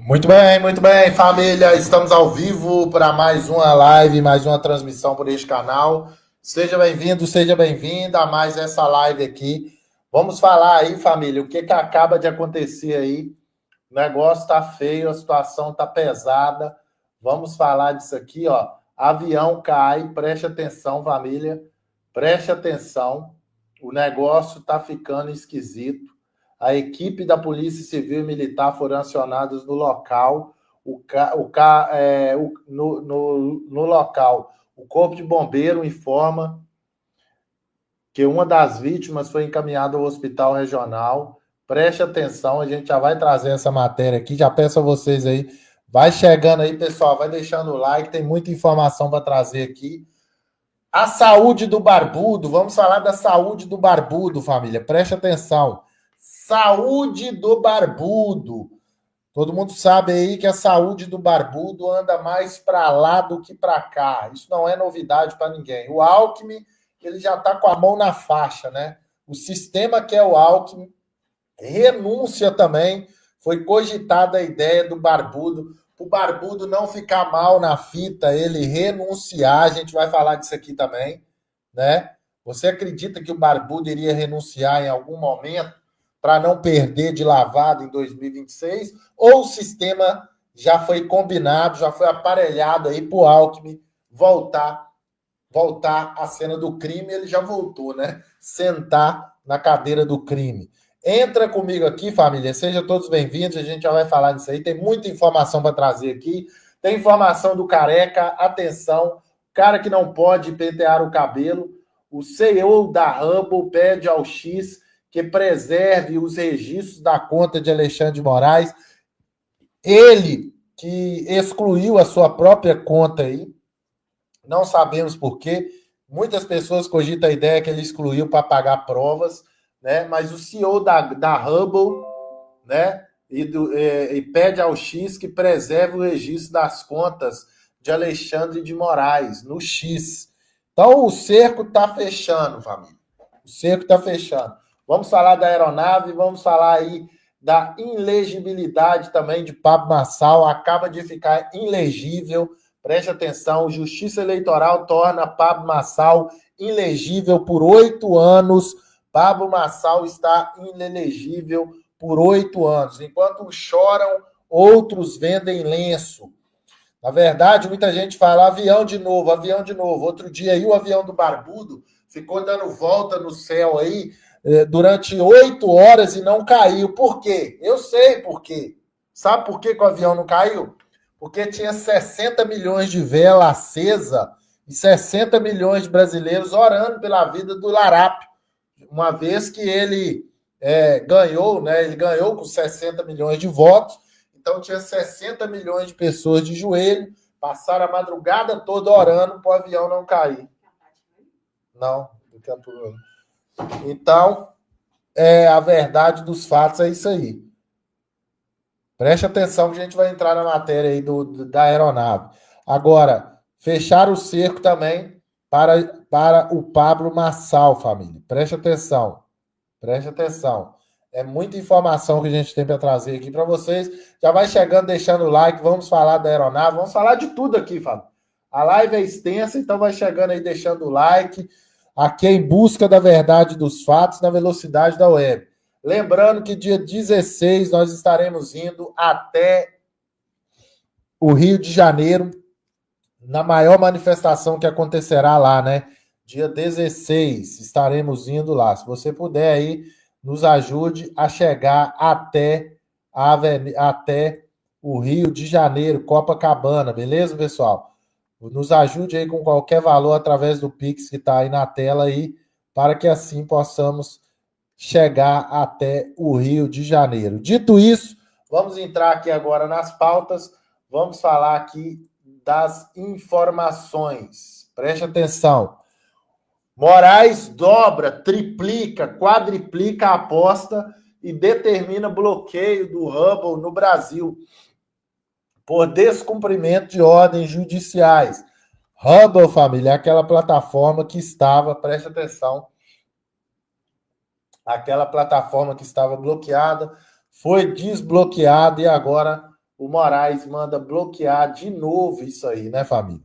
Muito bem, família. Estamos ao vivo para mais uma live, mais uma transmissão por este canal. Seja bem-vindo, seja bem-vinda a mais essa live aqui. Vamos falar aí, família, o que que acaba de acontecer aí. O negócio tá feio, a situação tá pesada. Vamos falar disso aqui, ó. Avião cai, preste atenção, família. Preste atenção. O negócio tá ficando esquisito. A equipe da Polícia Civil e Militar foram acionadas no local. No local, o Corpo de Bombeiro informa que uma das vítimas foi encaminhada ao hospital regional. Preste atenção, a gente já vai trazer essa matéria aqui. Já peço a vocês aí, vai chegando aí, pessoal, vai deixando o like, tem muita informação para trazer aqui. A saúde do barbudo, vamos falar da saúde do barbudo, família. Preste atenção. Saúde do barbudo. Todo mundo sabe aí que a saúde do barbudo anda mais para lá do que para cá. Isso não é novidade para ninguém. O Alckmin, ele já está com a mão na faixa, né? O sistema que é o Alckmin renúncia também. Foi cogitada a ideia do barbudo, o barbudo não ficar mal na fita, ele renunciar. A gente vai falar disso aqui também, né? Você acredita que o barbudo iria renunciar em algum momento para não perder de lavada em 2026? Ou o sistema já foi combinado, já foi aparelhado aí para o Alckmin voltar à cena do crime? Ele já voltou, né? Sentar na cadeira do crime. Entra comigo aqui, família. Sejam todos bem-vindos. A gente já vai falar disso aí. Tem muita informação para trazer aqui. Tem informação do Careca. Atenção, cara que não pode pentear o cabelo. O CEO da Hubble pede ao X que preserve os registros da conta de Alexandre de Moraes. Ele que excluiu a sua própria conta aí. Não sabemos por quê. Muitas pessoas cogitam a ideia que ele excluiu para pagar provas, né? Mas o CEO da Hubble, né? E pede ao X que preserve o registro das contas de Alexandre de Moraes no X. Então o cerco está fechando, família. O cerco está fechando. Vamos falar da aeronave, vamos falar aí da ilegibilidade também de Pablo Marçal. Acaba de ficar ilegível. Preste atenção, Justiça Eleitoral torna Pablo Marçal ilegível por 8 anos. Pablo Marçal está inelegível por 8 anos. Enquanto choram, outros vendem lenço. Na verdade, muita gente fala avião de novo, avião de novo. Outro dia aí o avião do Barbudo ficou dando volta no céu aí durante 8 horas e não caiu. Por quê? Eu sei por quê. Sabe por que o avião não caiu? Porque tinha 60 milhões de vela acesa e 60 milhões de brasileiros orando pela vida do Larápio, uma vez que ele ganhou, né? Ele ganhou com 60 milhões de votos, então tinha 60 milhões de pessoas de joelho, passaram a madrugada toda orando para o avião não cair. Não, então, a verdade dos fatos é isso aí. Preste atenção que a gente vai entrar na matéria aí da aeronave. Agora, fechar o cerco também para o Pablo Marçal, família. Preste atenção. Preste atenção. É muita informação que a gente tem para trazer aqui para vocês. Já vai chegando, deixando o like. Vamos falar da aeronave. Vamos falar de tudo aqui, Fábio. A live é extensa, então vai chegando aí, deixando o like. Aqui é em busca da verdade dos fatos na velocidade da web. Lembrando que dia 16 nós estaremos indo até o Rio de Janeiro, na maior manifestação que acontecerá lá, né? Dia 16 estaremos indo lá. Se você puder aí, nos ajude a chegar até o Rio de Janeiro, Copacabana, beleza, pessoal? Nos ajude aí com qualquer valor através do Pix que está aí na tela aí, para que assim possamos chegar até o Rio de Janeiro. Dito isso, vamos entrar aqui agora nas pautas, vamos falar aqui das informações. Preste atenção. Moraes dobra, triplica, quadriplica a aposta e determina bloqueio do Hubble no Brasil por descumprimento de ordens judiciais. Hubble, família, é aquela plataforma que estava, preste atenção, aquela plataforma que estava bloqueada, foi desbloqueada e agora o Moraes manda bloquear de novo isso aí, né, família?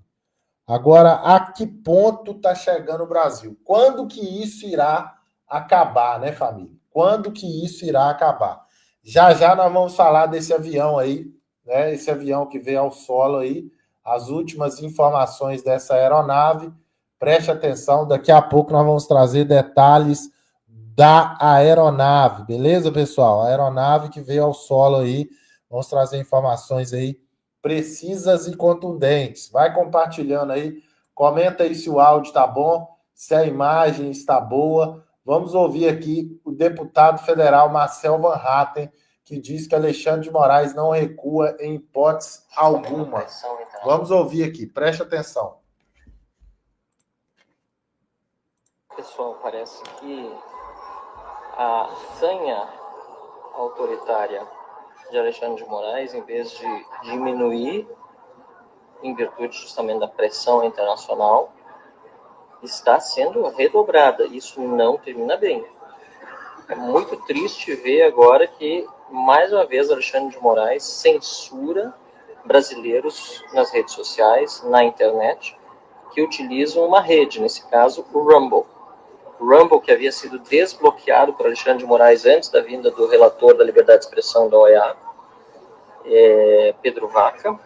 Agora, a que ponto está chegando o Brasil? Quando que isso irá acabar, né, família? Quando que isso irá acabar? Já já nós vamos falar desse avião aí, né? Esse avião que veio ao solo aí, as últimas informações dessa aeronave. Preste atenção, daqui a pouco nós vamos trazer detalhes da aeronave, beleza, pessoal? A aeronave que veio ao solo aí, vamos trazer informações aí precisas e contundentes. Vai compartilhando aí, comenta aí se o áudio está bom, se a imagem está boa. Vamos ouvir aqui o deputado federal Marcel Van Hatten, que diz que Alexandre de Moraes não recua em hipótese alguma. Vamos ouvir aqui, preste atenção. Pessoal, parece que a sanha autoritária de Alexandre de Moraes, em vez de diminuir, em virtude justamente da pressão internacional, está sendo redobrada. Isso não termina bem. É muito triste ver agora que, mais uma vez, Alexandre de Moraes censura brasileiros nas redes sociais, na internet, que utilizam uma rede, nesse caso, o Rumble. O Rumble, que havia sido desbloqueado por Alexandre de Moraes antes da vinda do relator da liberdade de expressão da OEA, Pedro Vaca,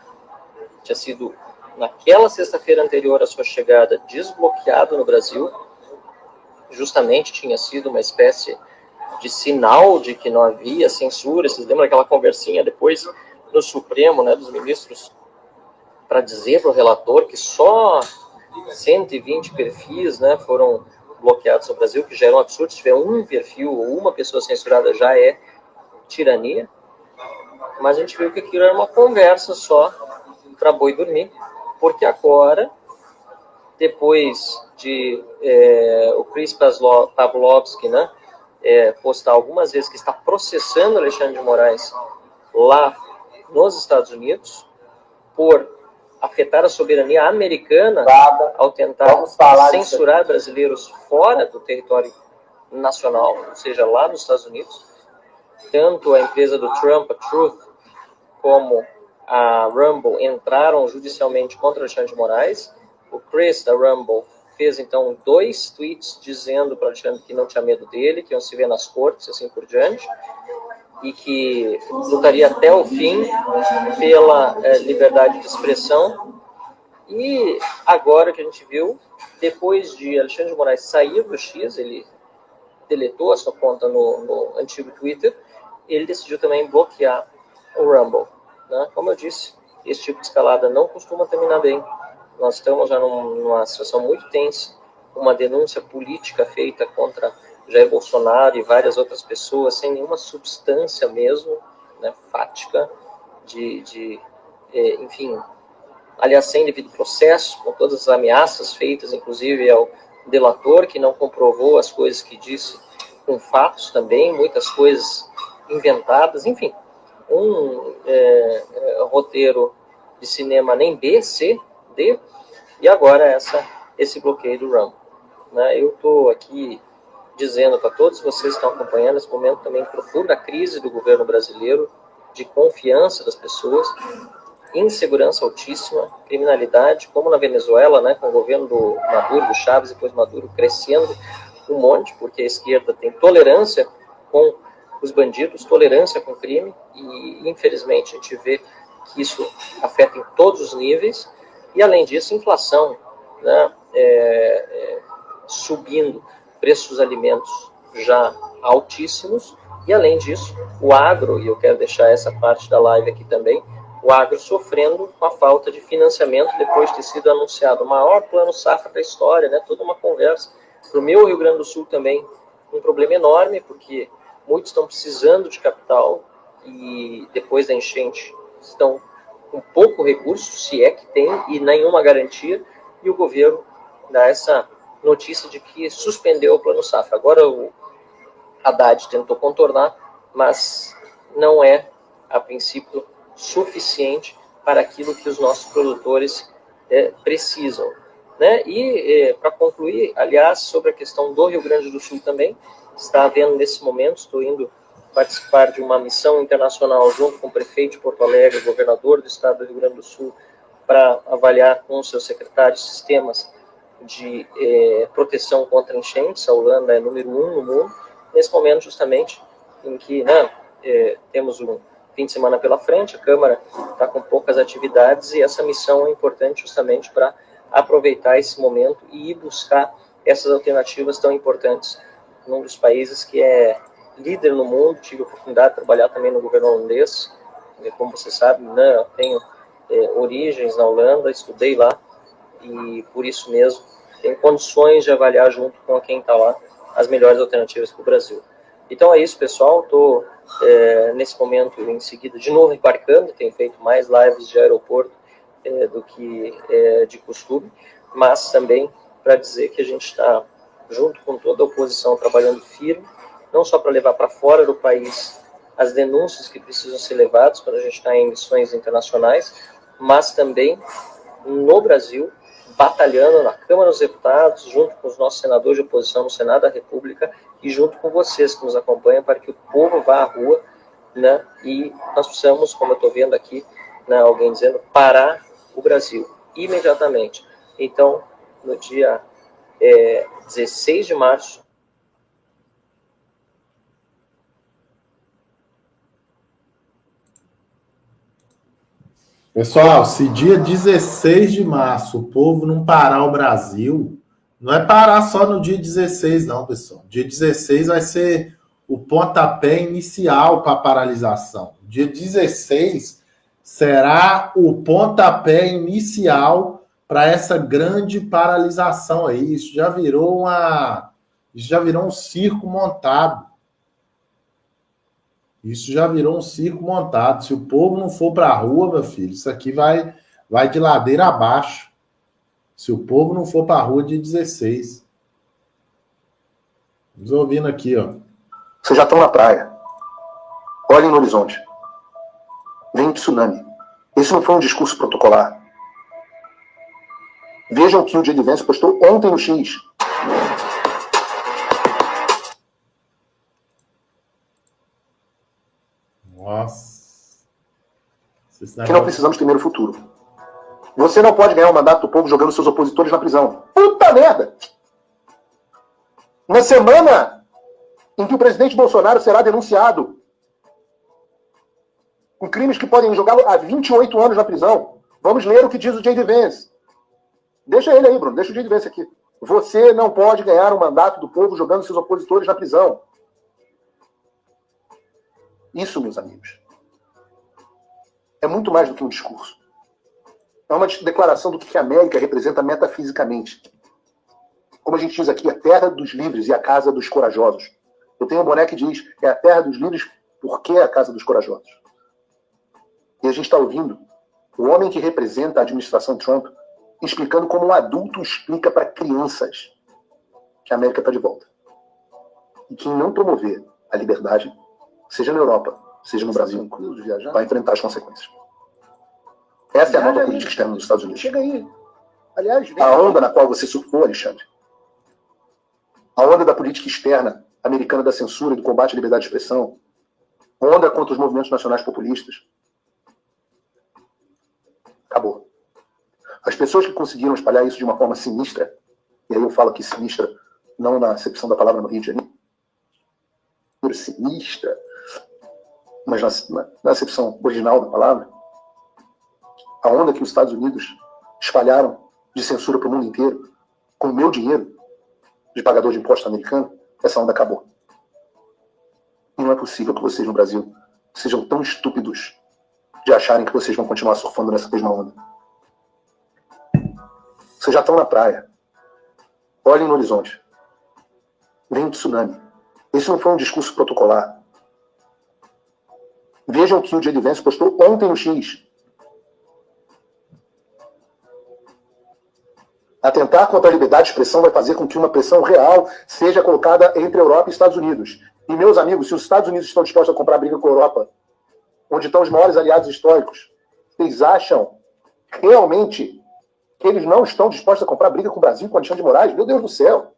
tinha sido, naquela sexta-feira anterior à sua chegada, desbloqueado no Brasil. Justamente tinha sido uma espécie de sinal de que não havia censura. Vocês lembram daquela conversinha depois no Supremo, né, dos ministros, para dizer para o relator que só 120 perfis, né, foram bloqueados no Brasil, que já era um absurdo. Se tiver um perfil ou uma pessoa censurada já é tirania. Mas a gente viu que aquilo era uma conversa só para boi dormir, porque agora, depois de o Chris Pavlovski, né, postar algumas vezes que está processando Alexandre de Moraes lá nos Estados Unidos por afetar a soberania americana ao tentar censurar brasileiros fora do território nacional, ou seja, lá nos Estados Unidos. Tanto a empresa do Trump, a Truth, como a Rumble entraram judicialmente contra Alexandre de Moraes. O Chris, da Rumble, fez, então, 2 tweets dizendo para Alexandre que não tinha medo dele, que iam se ver nas cortes, assim por diante, e que lutaria até o fim pela liberdade de expressão. E agora que a gente viu, depois de Alexandre de Moraes sair do X, ele deletou a sua conta no antigo Twitter, ele decidiu também bloquear o Rumble. Né? Como eu disse, esse tipo de escalada não costuma terminar bem. Nós estamos já numa situação muito tensa, uma denúncia política feita contra Jair Bolsonaro e várias outras pessoas, sem nenhuma substância mesmo, né, fática, enfim, aliás, sem devido processo, com todas as ameaças feitas, inclusive ao delator, que não comprovou as coisas que disse com fatos também, muitas coisas inventadas, enfim, um roteiro de cinema nem B, C, D, e agora esse bloqueio do Rumble. Né? Eu estou aqui dizendo para todos vocês que estão acompanhando esse momento também profunda crise do governo brasileiro, de confiança das pessoas, insegurança altíssima, criminalidade, como na Venezuela, né, com o governo do Maduro, do Chávez, depois Maduro crescendo um monte, porque a esquerda tem tolerância com os bandidos, tolerância com o crime, e infelizmente a gente vê que isso afeta em todos os níveis, e além disso, inflação, né, subindo, preços dos alimentos já altíssimos, e além disso, o agro, e eu quero deixar essa parte da live aqui também, o agro sofrendo com a falta de financiamento depois de ter sido anunciado o maior plano safra da história, né, toda uma conversa. Para o meu Rio Grande do Sul também, um problema enorme, porque muitos estão precisando de capital e depois da enchente estão com pouco recurso, se é que tem, e nenhuma garantia, e o governo dá essa notícia de que suspendeu o plano safra. Agora o Haddad tentou contornar, mas não é, a princípio, suficiente para aquilo que os nossos produtores precisam. Né? E, para concluir, aliás, sobre a questão do Rio Grande do Sul também, está havendo nesse momento, estou indo participar de uma missão internacional junto com o prefeito de Porto Alegre, o governador do estado do Rio Grande do Sul, para avaliar com os seus secretários sistemas de proteção contra enchentes. A Holanda é número 1 no mundo, nesse momento justamente em que temos um fim de semana pela frente, a Câmara está com poucas atividades e essa missão é importante justamente para aproveitar esse momento e ir buscar essas alternativas tão importantes num dos países que é líder no mundo. Tive a oportunidade de trabalhar também no governo holandês, como você sabe, eu tenho origens na Holanda, estudei lá e por isso mesmo tenho condições de avaliar junto com quem está lá as melhores alternativas para o Brasil. Então é isso, pessoal. Estou nesse momento em seguida de novo embarcando, tenho feito mais lives de aeroporto do que de costume, mas também para dizer que a gente está junto com toda a oposição trabalhando firme, não só para levar para fora do país as denúncias que precisam ser levadas quando a gente está em missões internacionais, mas também no Brasil, batalhando na Câmara dos Deputados, junto com os nossos senadores de oposição no Senado da República e junto com vocês que nos acompanham, para que o povo vá à rua, né, e nós precisamos, como eu estou vendo aqui, né, alguém dizendo, parar o Brasil imediatamente. Então, no dia 16 de março, pessoal, se dia 16 de março o povo não parar o Brasil, não é parar só no dia 16, não, pessoal. Dia 16 vai ser o pontapé inicial para a paralisação. Dia 16 será o pontapé inicial para essa grande paralisação aí. Isso já virou um circo montado. Isso já virou um circo montado. Se o povo não for para a rua, meu filho, isso aqui vai de ladeira abaixo. Se o povo não for para a rua, dia 16. Vamos ouvindo aqui, ó. Vocês já estão na praia. Olhem no horizonte. Vem um tsunami. Esse não foi um discurso protocolar. Vejam o que o J.D. Vance postou ontem no X. Nossa. Que não precisamos temer o futuro. Você não pode ganhar o mandato do povo jogando seus opositores na prisão. Puta merda! Na semana em que o presidente Bolsonaro será denunciado com crimes que podem jogá-lo há 28 anos na prisão, vamos ler o que diz o J.D. Vance. Deixa ele aí, Bruno. Deixa o J.D. Vance aqui. Você não pode ganhar o mandato do povo jogando seus opositores na prisão. Isso, meus amigos, é muito mais do que um discurso. É uma declaração do que a América representa metafisicamente. Como a gente diz aqui, a terra dos livres e a casa dos corajosos. Eu tenho um boné que diz que é a terra dos livres porque é a casa dos corajosos. E a gente está ouvindo o homem que representa a administração Trump explicando como um adulto explica para crianças que a América está de volta. E quem não promover a liberdade, seja na Europa, seja no Brasil, vai enfrentar as consequências. Essa é a nova política externa dos Estados Unidos. Chega aí. Aliás, a onda na qual você surfou, Alexandre, a onda da política externa americana da censura e do combate à liberdade de expressão, a onda contra os movimentos nacionais populistas, acabou. As pessoas que conseguiram espalhar isso de uma forma sinistra, e aí eu falo aqui sinistra, não na acepção da palavra no Rio de Janeiro, sinistra, mas na acepção original da palavra, a onda que os Estados Unidos espalharam de censura para o mundo inteiro, com o meu dinheiro de pagador de imposto americano, essa onda acabou. E não é possível que vocês no Brasil sejam tão estúpidos de acharem que vocês vão continuar surfando nessa mesma onda. Vocês já estão na praia. Olhem no horizonte. Vem um tsunami. Esse não foi um discurso protocolar. Vejam o que o J.D. Vance postou ontem no X. Atentar contra a liberdade de expressão vai fazer com que uma pressão real seja colocada entre a Europa e Estados Unidos. E, meus amigos, se os Estados Unidos estão dispostos a comprar briga com a Europa, onde estão os maiores aliados históricos, vocês acham realmente que eles não estão dispostos a comprar briga com o Brasil, com o Alexandre de Moraes? Meu Deus do céu!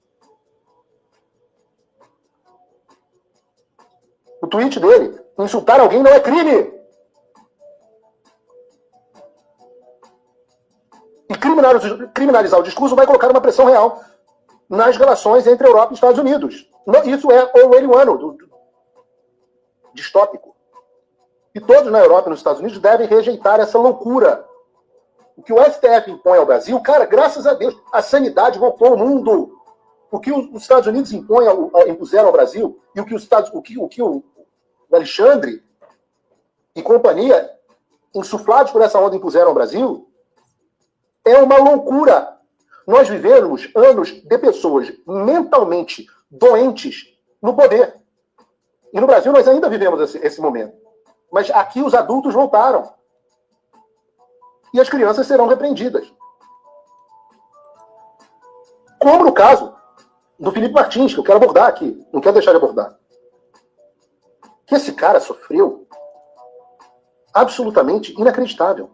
O tweet dele, insultar alguém não é crime. E criminalizar o discurso vai colocar uma pressão real nas relações entre a Europa e os Estados Unidos. Isso é orwelliano, distópico. E todos na Europa e nos Estados Unidos devem rejeitar essa loucura. O que o STF impõe ao Brasil, cara, graças a Deus, a sanidade voltou ao mundo. O que os Estados Unidos impuseram ao Brasil, e o que o Alexandre e companhia, insuflados por essa onda, impuseram ao Brasil, é uma loucura. Nós vivemos anos de pessoas mentalmente doentes no poder. E no Brasil nós ainda vivemos esse momento. Mas aqui os adultos voltaram. E as crianças serão repreendidas. Como no caso do Felipe Martins, que eu quero abordar aqui. Não quero deixar de abordar. Que esse cara sofreu absolutamente inacreditável.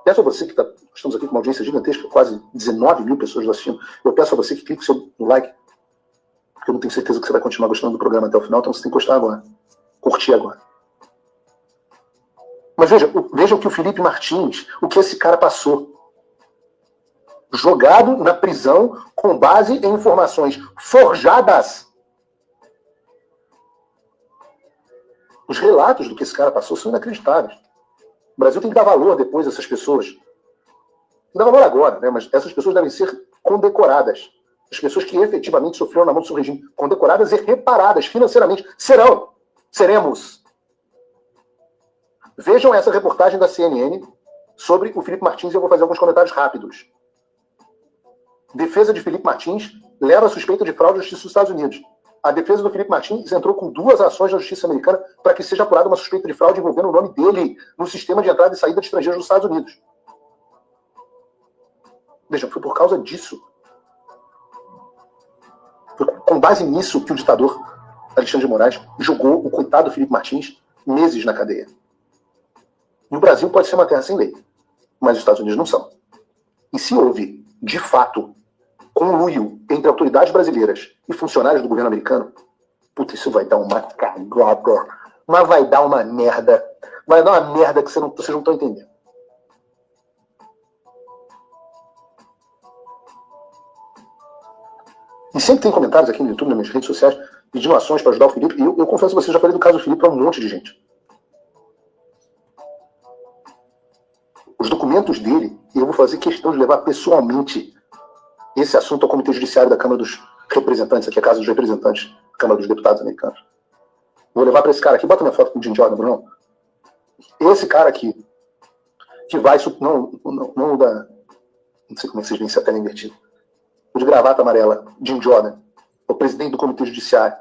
Peço a você que estamos aqui com uma audiência gigantesca, quase 19 mil pessoas assistindo. Eu peço a você que clique seu like, porque eu não tenho certeza que você vai continuar gostando do programa até o final, então você tem que gostar agora. Curtir agora. Mas veja o que o Felipe Martins, o que esse cara passou. Jogado na prisão com base em informações forjadas. Os relatos do que esse cara passou são inacreditáveis. O Brasil tem que dar valor depois a essas pessoas. Não dá valor agora, né? Mas essas pessoas devem ser condecoradas. As pessoas que efetivamente sofreram na mão do seu regime, condecoradas e reparadas financeiramente. Seremos. Vejam essa reportagem da CNN sobre o Felipe Martins e eu vou fazer alguns comentários rápidos. Defesa de Felipe Martins leva a suspeita de fraude à Justiça dos Estados Unidos. A defesa do Felipe Martins entrou com 2 ações da Justiça americana para que seja apurada uma suspeita de fraude envolvendo o nome dele no sistema de entrada e saída de estrangeiros dos Estados Unidos. Vejam, foi por causa disso. Foi com base nisso que o ditador Alexandre de Moraes jogou o coitado Felipe Martins meses na cadeia. E o Brasil pode ser uma terra sem lei, mas os Estados Unidos não são. E se houve, de fato, conluio entre autoridades brasileiras e funcionários do governo americano, puta, isso vai dar uma cagada. Mas vai dar uma merda. Vai dar uma merda que vocês não estão entendendo. E sempre tem comentários aqui no YouTube, nas minhas redes sociais, pedindo ações para ajudar o Felipe. E eu confesso a vocês, já falei do caso do Felipe para um monte de gente. Os documentos dele, eu vou fazer questão de levar pessoalmente esse assunto ao Comitê Judiciário da Câmara dos Representantes, aqui é a Casa dos Representantes, Câmara dos Deputados Americanos. Vou levar para esse cara aqui, bota minha foto com o Jim Jordan, Bruno. Esse cara aqui, que vai, não da, não sei como é que vocês veem se a tela é invertida, o de gravata amarela, Jim Jordan, o presidente do Comitê Judiciário.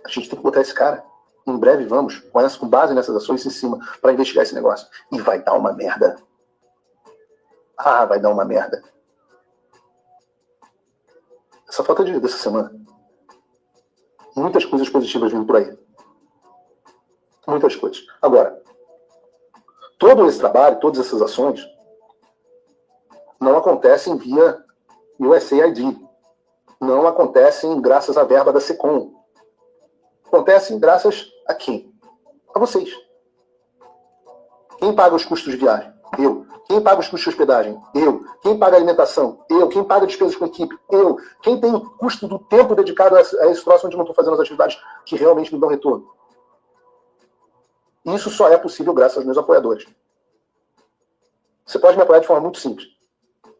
A gente tem que botar esse cara. Em breve vamos, com base nessas ações em cima, para investigar esse negócio. E vai dar uma merda. Ah, vai dar uma merda. Essa foto é dessa semana. Muitas coisas positivas vindo por aí. Muitas coisas. Agora, todo esse trabalho, todas essas ações, não acontecem via USAID. Não acontecem graças à verba da SECOM. Acontecem graças a quem? A vocês. Quem paga os custos de viagem? Eu. Quem paga os custos de hospedagem? Eu. Quem paga a alimentação? Eu. Quem paga despesas com a equipe? Eu. Quem tem o custo do tempo dedicado a esse troço onde não estou fazendo as atividades que realmente me dão retorno? Isso só é possível graças aos meus apoiadores. Você pode me apoiar de forma muito simples.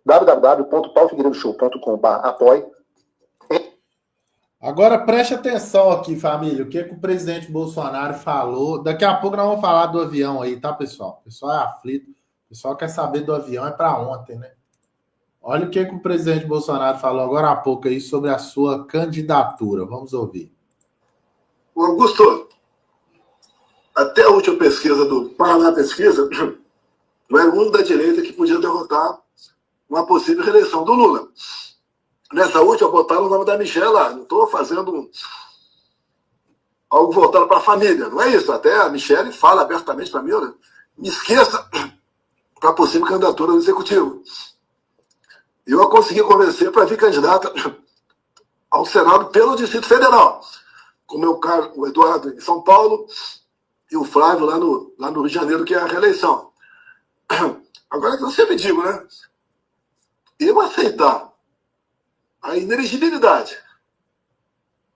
www.paulofigueiredoshow.com/apoie. Agora preste atenção aqui, família, o que o presidente Bolsonaro falou. Daqui a pouco nós vamos falar do avião aí, tá, pessoal? O pessoal é aflito, o pessoal quer saber do avião, é para ontem, né? Olha o que o presidente Bolsonaro falou agora há pouco aí sobre a sua candidatura. Vamos ouvir. Augusto, até a última pesquisa do Paraná Pesquisa, não era o único da direita que podia derrotar uma possível reeleição do Lula. Nessa última, botaram o nome da Michelle lá. Não estou fazendo algo voltado para a família. Não é isso. Até a Michelle fala abertamente para mim, olha, me esqueça para a possível candidatura do Executivo. E eu a consegui convencer para vir candidata ao Senado pelo Distrito Federal. com o meu caro o Eduardo em São Paulo e o Flávio lá no Rio de Janeiro, que é a reeleição. Agora, eu sempre digo, né? Eu aceitar a inelegibilidade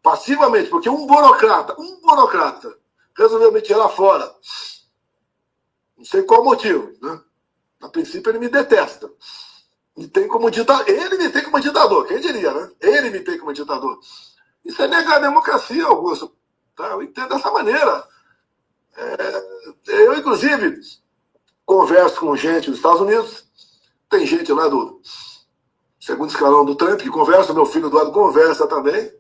passivamente, porque um burocrata resolveu me tirar fora. Não sei qual o motivo, né? A princípio ele me detesta. Me tem como ditador. Ele me tem como ditador, quem diria, né? Ele me tem como ditador. Isso é negar a democracia, Augusto. Tá? Eu entendo dessa maneira. Eu, inclusive, converso com gente dos Estados Unidos. Tem gente lá do segundo escalão do Trump que conversa, meu filho Eduardo conversa também.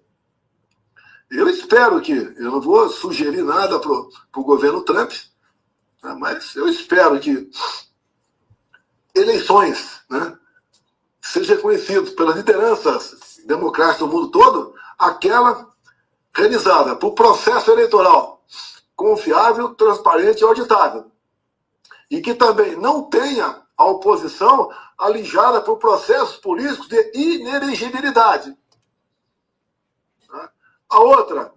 Eu espero que, eu não vou sugerir nada para o governo Trump, né, mas eu espero que eleições, né, sejam reconhecidas pelas lideranças democráticas do mundo todo, aquela realizada por processo eleitoral confiável, transparente e auditável. E que também não tenha a oposição alijada por processos políticos de inelegibilidade. A outra,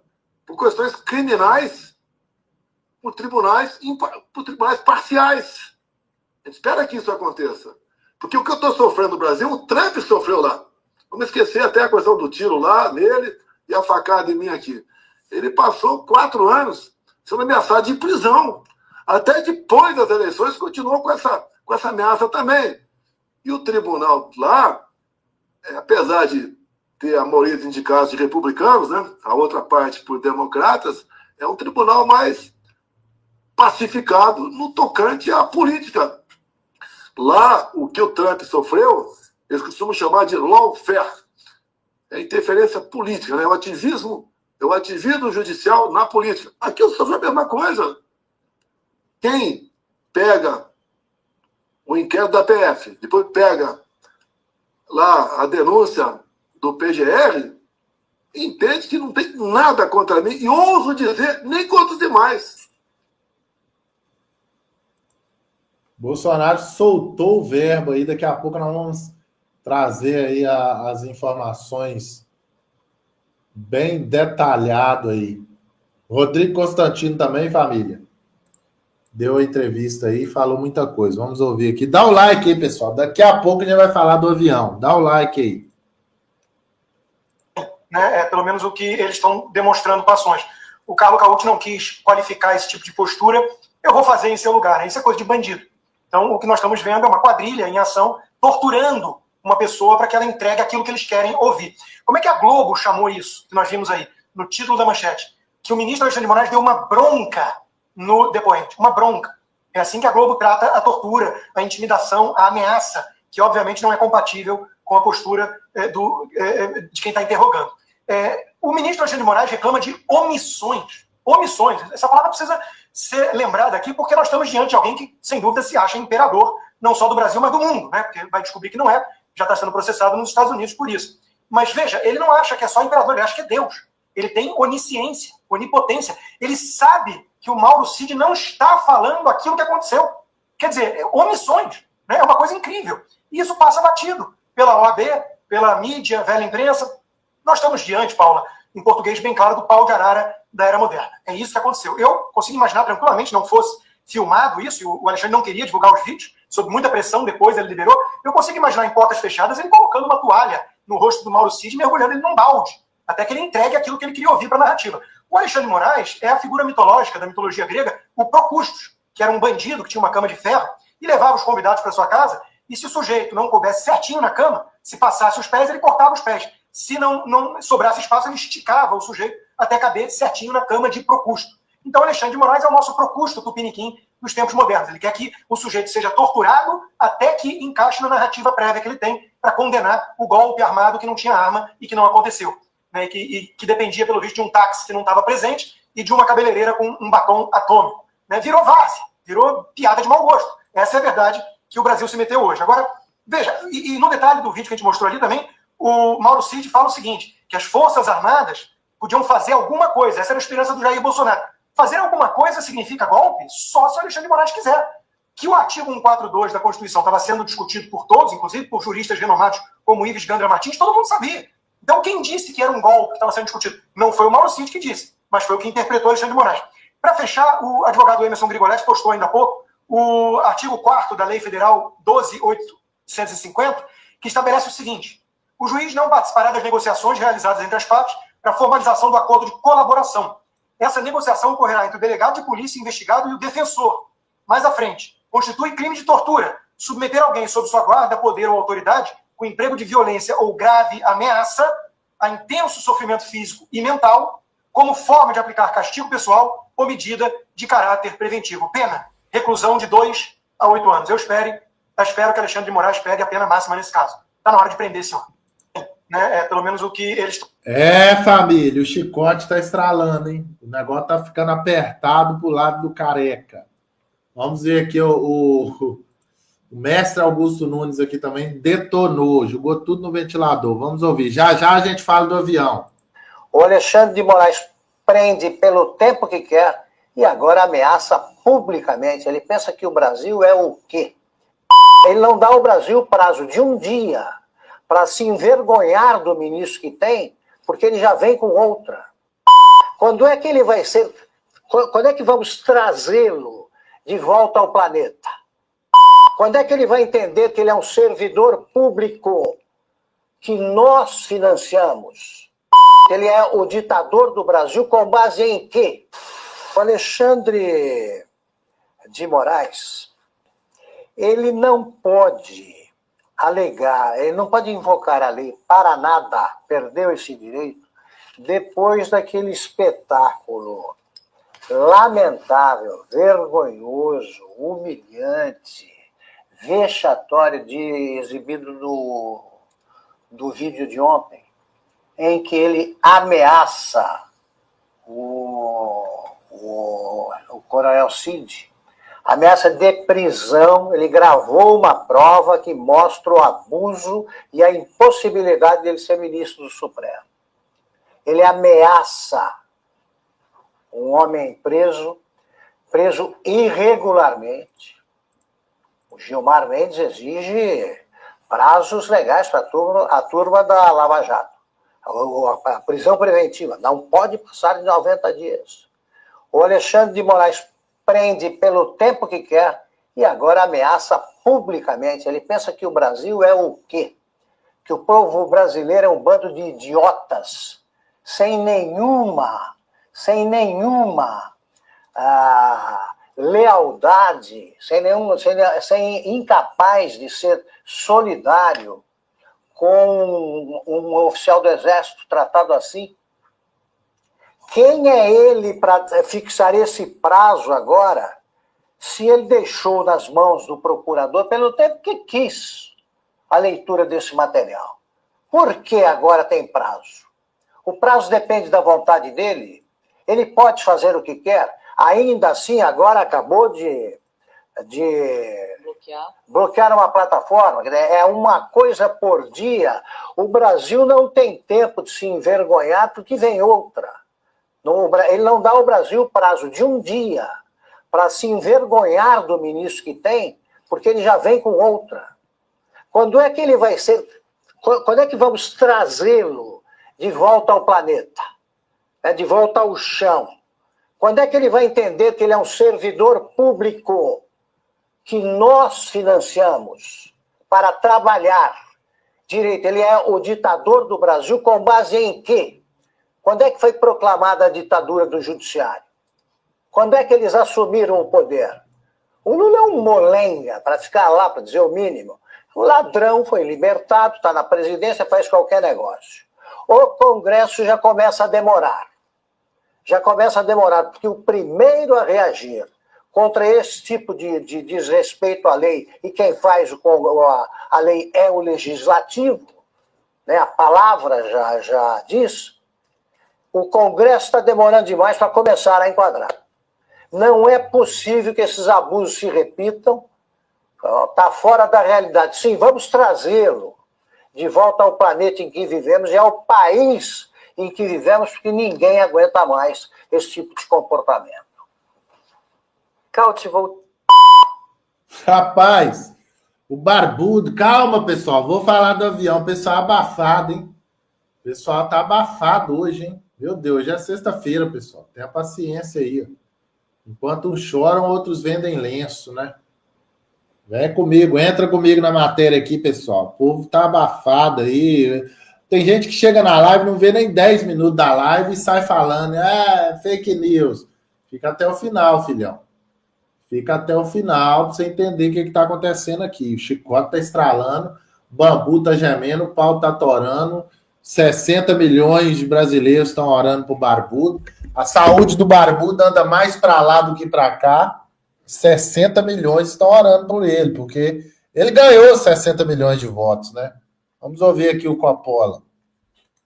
por questões criminais, por tribunais parciais. A gente espera que isso aconteça. Porque o que eu estou sofrendo no Brasil, o Trump sofreu lá. Vamos esquecer até a questão do tiro lá nele e a facada em mim aqui. Ele passou 4 anos sendo ameaçado de prisão. Até depois das eleições continuou com essa ameaça também. E o tribunal lá, apesar de ter a maioria dos indicados de republicanos, né, a outra parte por democratas, é um tribunal mais pacificado no tocante à política. Lá, o que o Trump sofreu, eles costumam chamar de lawfare. É interferência política, né? É o ativismo judicial na política. Aqui eu sofro a mesma coisa. Quem pega o inquérito da PF, depois pega lá a denúncia do PGR, entende que não tem nada contra mim e ouso dizer, nem contra os demais. Bolsonaro soltou o verbo aí, daqui a pouco nós vamos trazer aí as informações bem detalhado aí. Rodrigo Constantino também, família. Deu a entrevista aí, falou muita coisa. Vamos ouvir aqui. Dá o like aí, pessoal. Daqui a pouco a gente vai falar do avião. Dá o like aí. Né, pelo menos o que eles estão demonstrando com ações. O Carlo Cauti não quis qualificar esse tipo de postura. Eu vou fazer em seu lugar. Né? Isso é coisa de bandido. Então, o que nós estamos vendo é uma quadrilha em ação torturando uma pessoa para que ela entregue aquilo que eles querem ouvir. Como é que a Globo chamou isso, que nós vimos aí, no título da manchete? Que o ministro Alexandre de Moraes deu uma bronca no depoente. Uma bronca. É assim que a Globo trata a tortura, a intimidação, a ameaça, que obviamente não é compatível com a postura de quem está interrogando. O ministro Alexandre de Moraes reclama de omissões. Omissões. Essa palavra precisa ser lembrada aqui porque nós estamos diante de alguém que, sem dúvida, se acha imperador, não só do Brasil, mas do mundo, né? Porque vai descobrir que não é, já está sendo processado nos Estados Unidos por isso. Mas veja, ele não acha que é só imperador, ele acha que é Deus. Ele tem onisciência, onipotência. Ele sabe que o Mauro Cid não está falando aquilo que aconteceu. Quer dizer, omissões. Né? É uma coisa incrível. E isso passa batido pela OAB, pela mídia, velha imprensa. Nós estamos diante, Paula, em português bem claro, do pau de arara da era moderna. É isso que aconteceu. Eu consigo imaginar tranquilamente, não fosse filmado isso, e o Alexandre não queria divulgar os vídeos, sob muita pressão, depois ele liberou, eu consigo imaginar em portas fechadas ele colocando uma toalha no rosto do Mauro Cid e mergulhando ele num balde, até que ele entregue aquilo que ele queria ouvir para a narrativa. O Alexandre de Moraes é a figura mitológica da mitologia grega, o Procustos, que era um bandido que tinha uma cama de ferro e levava os convidados para sua casa, e se o sujeito não coubesse certinho na cama, se passasse os pés, ele cortava os pés. Se não sobrasse espaço, ele esticava o sujeito até caber certinho na cama de Procusto. Então, Alexandre de Moraes é o nosso Procusto tupiniquim nos tempos modernos. Ele quer que o sujeito seja torturado até que encaixe na narrativa prévia que ele tem para condenar o golpe armado que não tinha arma e que não aconteceu. Né? E que dependia, pelo visto, de um táxi que não estava presente e de uma cabeleireira com um batom atômico. Né? Virou várzea, virou piada de mau gosto. Essa é a verdade que o Brasil se meteu hoje. Agora, veja, e no detalhe do vídeo que a gente mostrou ali também, o Mauro Cid fala o seguinte, que as Forças Armadas podiam fazer alguma coisa. Essa era a esperança do Jair Bolsonaro. Fazer alguma coisa significa golpe só se o Alexandre de Moraes quiser. Que o artigo 142 da Constituição estava sendo discutido por todos, inclusive por juristas renomados como Ives Gandra Martins, todo mundo sabia. Então quem disse que era um golpe que estava sendo discutido? Não foi o Mauro Cid que disse, mas foi o que interpretou Alexandre de Moraes. Para fechar, o advogado Emerson Grigoletti postou ainda há pouco o artigo 4º da Lei Federal 12.850, que estabelece o seguinte: o juiz não participará das negociações realizadas entre as partes para a formalização do acordo de colaboração. Essa negociação ocorrerá entre o delegado de polícia investigado e o defensor. Mais à frente, constitui crime de tortura submeter alguém sob sua guarda, poder ou autoridade com emprego de violência ou grave ameaça a intenso sofrimento físico e mental como forma de aplicar castigo pessoal ou medida de caráter preventivo. Pena: reclusão de 2 a 8 anos. Eu espero que Alexandre de Moraes pegue a pena máxima nesse caso. Está na hora de prender, senhor. Né? É pelo menos o que eles... Família, o chicote está estralando, hein? O negócio tá ficando apertado pro lado do careca. Vamos ver aqui o mestre Augusto Nunes aqui também detonou, jogou tudo no ventilador. Vamos ouvir. Já a gente fala do avião. O Alexandre de Moraes prende pelo tempo que quer e agora ameaça publicamente. Ele pensa que o Brasil é o quê? Ele não dá ao Brasil prazo de um dia para se envergonhar do ministro que tem, porque ele já vem com outra. Quando é que ele vai ser... Quando é que vamos trazê-lo de volta ao planeta? Quando é que ele vai entender que ele é um servidor público que nós financiamos? Ele é o ditador do Brasil com base em quê? O Alexandre de Moraes, ele não pode alegar, ele não pode invocar a lei para nada, perdeu esse direito, depois daquele espetáculo lamentável, vergonhoso, humilhante, vexatório exibido do vídeo de ontem, em que ele ameaça o coronel Cid, ameaça de prisão. Ele gravou uma prova que mostra o abuso e a impossibilidade dele ser ministro do Supremo. Ele ameaça um homem preso irregularmente. O Gilmar Mendes exige prazos legais para a turma da Lava Jato. A prisão preventiva não pode passar de 90 dias. O Alexandre de Moraes prende pelo tempo que quer e agora ameaça publicamente. Ele pensa que o Brasil é o quê? Que o povo brasileiro é um bando de idiotas, sem nenhuma lealdade, sem incapaz de ser solidário com um oficial do Exército tratado assim. Quem é ele para fixar esse prazo agora, se ele deixou nas mãos do procurador pelo tempo que quis a leitura desse material? Por que agora tem prazo? O prazo depende da vontade dele. Ele pode fazer o que quer. Ainda assim, agora acabou de bloquear uma plataforma. É uma coisa por dia. O Brasil não tem tempo de se envergonhar porque vem outra. Ele não dá ao Brasil prazo de um dia para se envergonhar do ministro que tem, porque ele já vem com outra. Quando é que ele vai ser... Quando é que vamos trazê-lo de volta ao planeta? De volta ao chão? Quando é que ele vai entender que ele é um servidor público que nós financiamos para trabalhar direito? Ele é o ditador do Brasil com base em quê? Quando é que foi proclamada a ditadura do judiciário? Quando é que eles assumiram o poder? O Lula é um molenga, para ficar lá, para dizer o mínimo. O ladrão foi libertado, está na presidência, faz qualquer negócio. O Congresso já começa a demorar. Porque o primeiro a reagir contra esse tipo de desrespeito à lei, e quem faz a lei é o legislativo, né? A palavra já diz, o Congresso está demorando demais para começar a enquadrar. Não é possível que esses abusos se repitam, está fora da realidade. Sim, vamos trazê-lo de volta ao planeta em que vivemos e ao país em que vivemos, porque ninguém aguenta mais esse tipo de comportamento. Rapaz, o barbudo... Calma, pessoal, vou falar do avião. O pessoal abafado, hein? O pessoal tá abafado hoje, hein? Meu Deus, hoje é sexta-feira, pessoal. Tenha paciência aí. Enquanto uns choram, outros vendem lenço, né? Vem comigo, entra comigo na matéria aqui, pessoal. O povo tá abafado aí. Tem gente que chega na live, não vê nem 10 minutos da live e sai falando, fake news. Fica até o final, filhão. Fica até o final para você entender o que está acontecendo aqui. O chicote está estralando, o bambu está gemendo, o pau está torando, 60 milhões de brasileiros estão orando por Barbudo. A saúde do Barbudo anda mais para lá do que para cá. 60 milhões estão orando por ele, porque ele ganhou 60 milhões de votos, né? Vamos ouvir aqui o Coppola.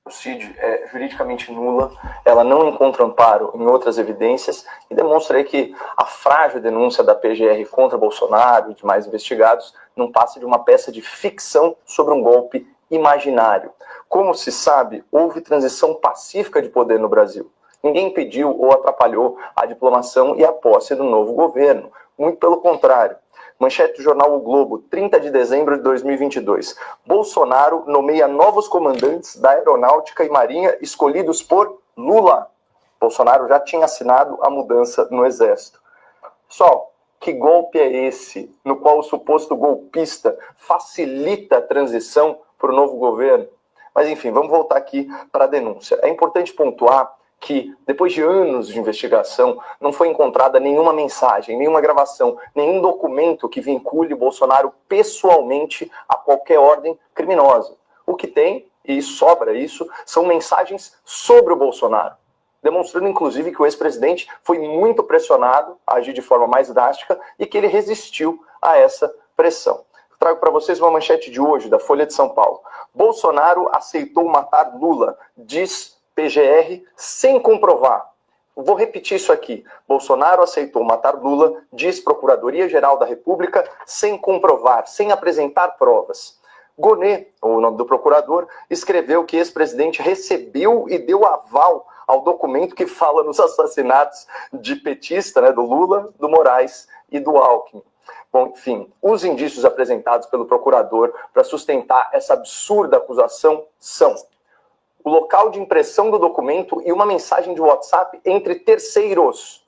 O CID é juridicamente nula, ela não encontra amparo em outras evidências e demonstra aí que a frágil denúncia da PGR contra Bolsonaro e demais investigados não passa de uma peça de ficção sobre um golpe imaginário. Como se sabe, houve transição pacífica de poder no Brasil. Ninguém impediu ou atrapalhou a diplomação e a posse do novo governo. Muito pelo contrário. Manchete do jornal O Globo, 30 de dezembro de 2022. Bolsonaro nomeia novos comandantes da Aeronáutica e Marinha escolhidos por Lula. Bolsonaro já tinha assinado a mudança no Exército. Pessoal, que golpe é esse no qual o suposto golpista facilita a transição para o novo governo? Mas enfim, vamos voltar aqui para a denúncia. É importante pontuar que, depois de anos de investigação, não foi encontrada nenhuma mensagem, nenhuma gravação, nenhum documento que vincule Bolsonaro pessoalmente a qualquer ordem criminosa. O que tem, e sobra isso, são mensagens sobre o Bolsonaro, demonstrando, inclusive, que o ex-presidente foi muito pressionado a agir de forma mais drástica e que ele resistiu a essa pressão. Trago para vocês uma manchete de hoje, da Folha de São Paulo. Bolsonaro aceitou matar Lula, diz PGR, sem comprovar. Vou repetir isso aqui. Bolsonaro aceitou matar Lula, diz Procuradoria-Geral da República, sem comprovar, sem apresentar provas. Gonet, o nome do procurador, escreveu que ex-presidente recebeu e deu aval ao documento que fala nos assassinatos de petista, né, do Lula, do Moraes e do Alckmin. Bom, enfim, os indícios apresentados pelo procurador para sustentar essa absurda acusação são o local de impressão do documento e uma mensagem de WhatsApp entre terceiros.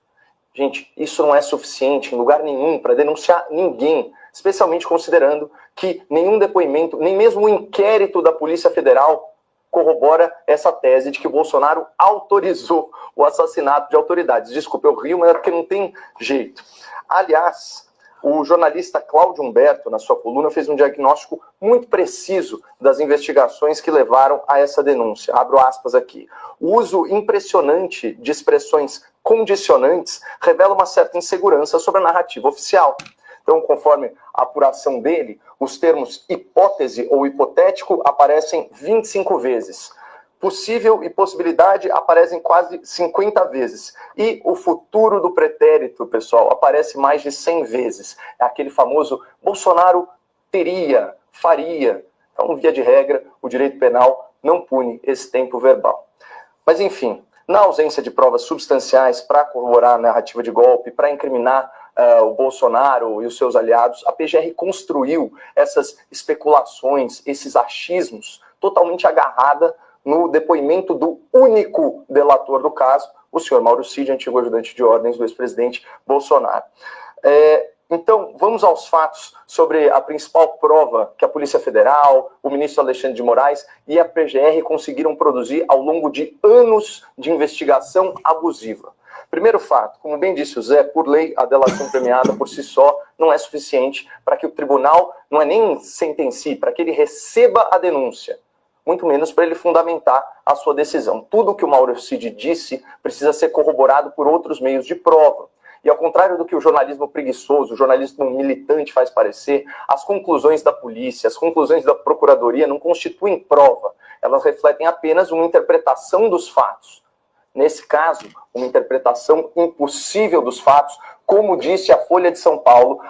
Gente, isso não é suficiente em lugar nenhum para denunciar ninguém, especialmente considerando que nenhum depoimento, nem mesmo o inquérito da Polícia Federal corrobora essa tese de que o Bolsonaro autorizou o assassinato de autoridades. Desculpa, eu rio, mas é porque não tem jeito. Aliás, o jornalista Cláudio Humberto, na sua coluna, fez um diagnóstico muito preciso das investigações que levaram a essa denúncia. Abro aspas aqui. O uso impressionante de expressões condicionantes revela uma certa insegurança sobre a narrativa oficial. Então, conforme a apuração dele, os termos hipótese ou hipotético aparecem 25 vezes. Possível e possibilidade aparecem quase 50 vezes. E o futuro do pretérito, pessoal, aparece mais de 100 vezes. É aquele famoso Bolsonaro teria, faria. Então, via de regra, o direito penal não pune esse tempo verbal. Mas, enfim, na ausência de provas substanciais para corroborar a narrativa de golpe, para incriminar o Bolsonaro e os seus aliados, a PGR construiu essas especulações, esses achismos, totalmente agarrada no depoimento do único delator do caso, o senhor Mauro Cid, antigo ajudante de ordens do ex-presidente Bolsonaro. Então, vamos aos fatos sobre a principal prova que a Polícia Federal, o ministro Alexandre de Moraes e a PGR conseguiram produzir ao longo de anos de investigação abusiva. Primeiro fato, como bem disse o Zé, por lei, a delação premiada por si só não é suficiente para que o tribunal, não é nem sentencie, para que ele receba a denúncia, muito menos para ele fundamentar a sua decisão. Tudo o que o Mauro Cid disse precisa ser corroborado por outros meios de prova. E ao contrário do que o jornalismo preguiçoso, o jornalismo militante faz parecer, as conclusões da polícia, as conclusões da procuradoria não constituem prova. Elas refletem apenas uma interpretação dos fatos. Nesse caso, uma interpretação impossível dos fatos, como disse a Folha de São Paulo,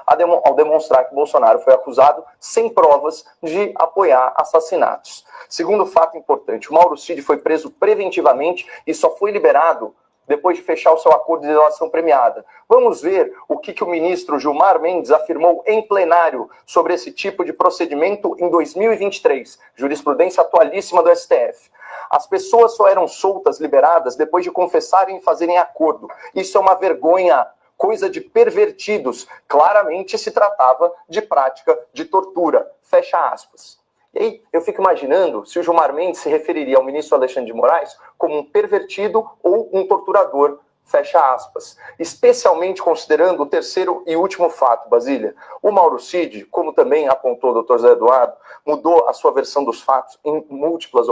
ao demonstrar que Bolsonaro foi acusado, sem provas, de apoiar assassinatos. Segundo fato importante, o Mauro Cid foi preso preventivamente e só foi liberado depois de fechar o seu acordo de delação premiada. Vamos ver o que o ministro Gilmar Mendes afirmou em plenário sobre esse tipo de procedimento em 2023. Jurisprudência atualíssima do STF. As pessoas só eram soltas, liberadas, depois de confessarem e fazerem acordo. Isso é uma vergonha, coisa de pervertidos. Claramente se tratava de prática de tortura. Fecha aspas. E aí eu fico imaginando se o Gilmar Mendes se referiria ao ministro Alexandre de Moraes como um pervertido ou um torturador. Fecha aspas. Especialmente considerando o terceiro e último fato, Basília. O Mauro Cid, como também apontou o Dr. Zé Eduardo, mudou a sua versão dos fatos em múltiplas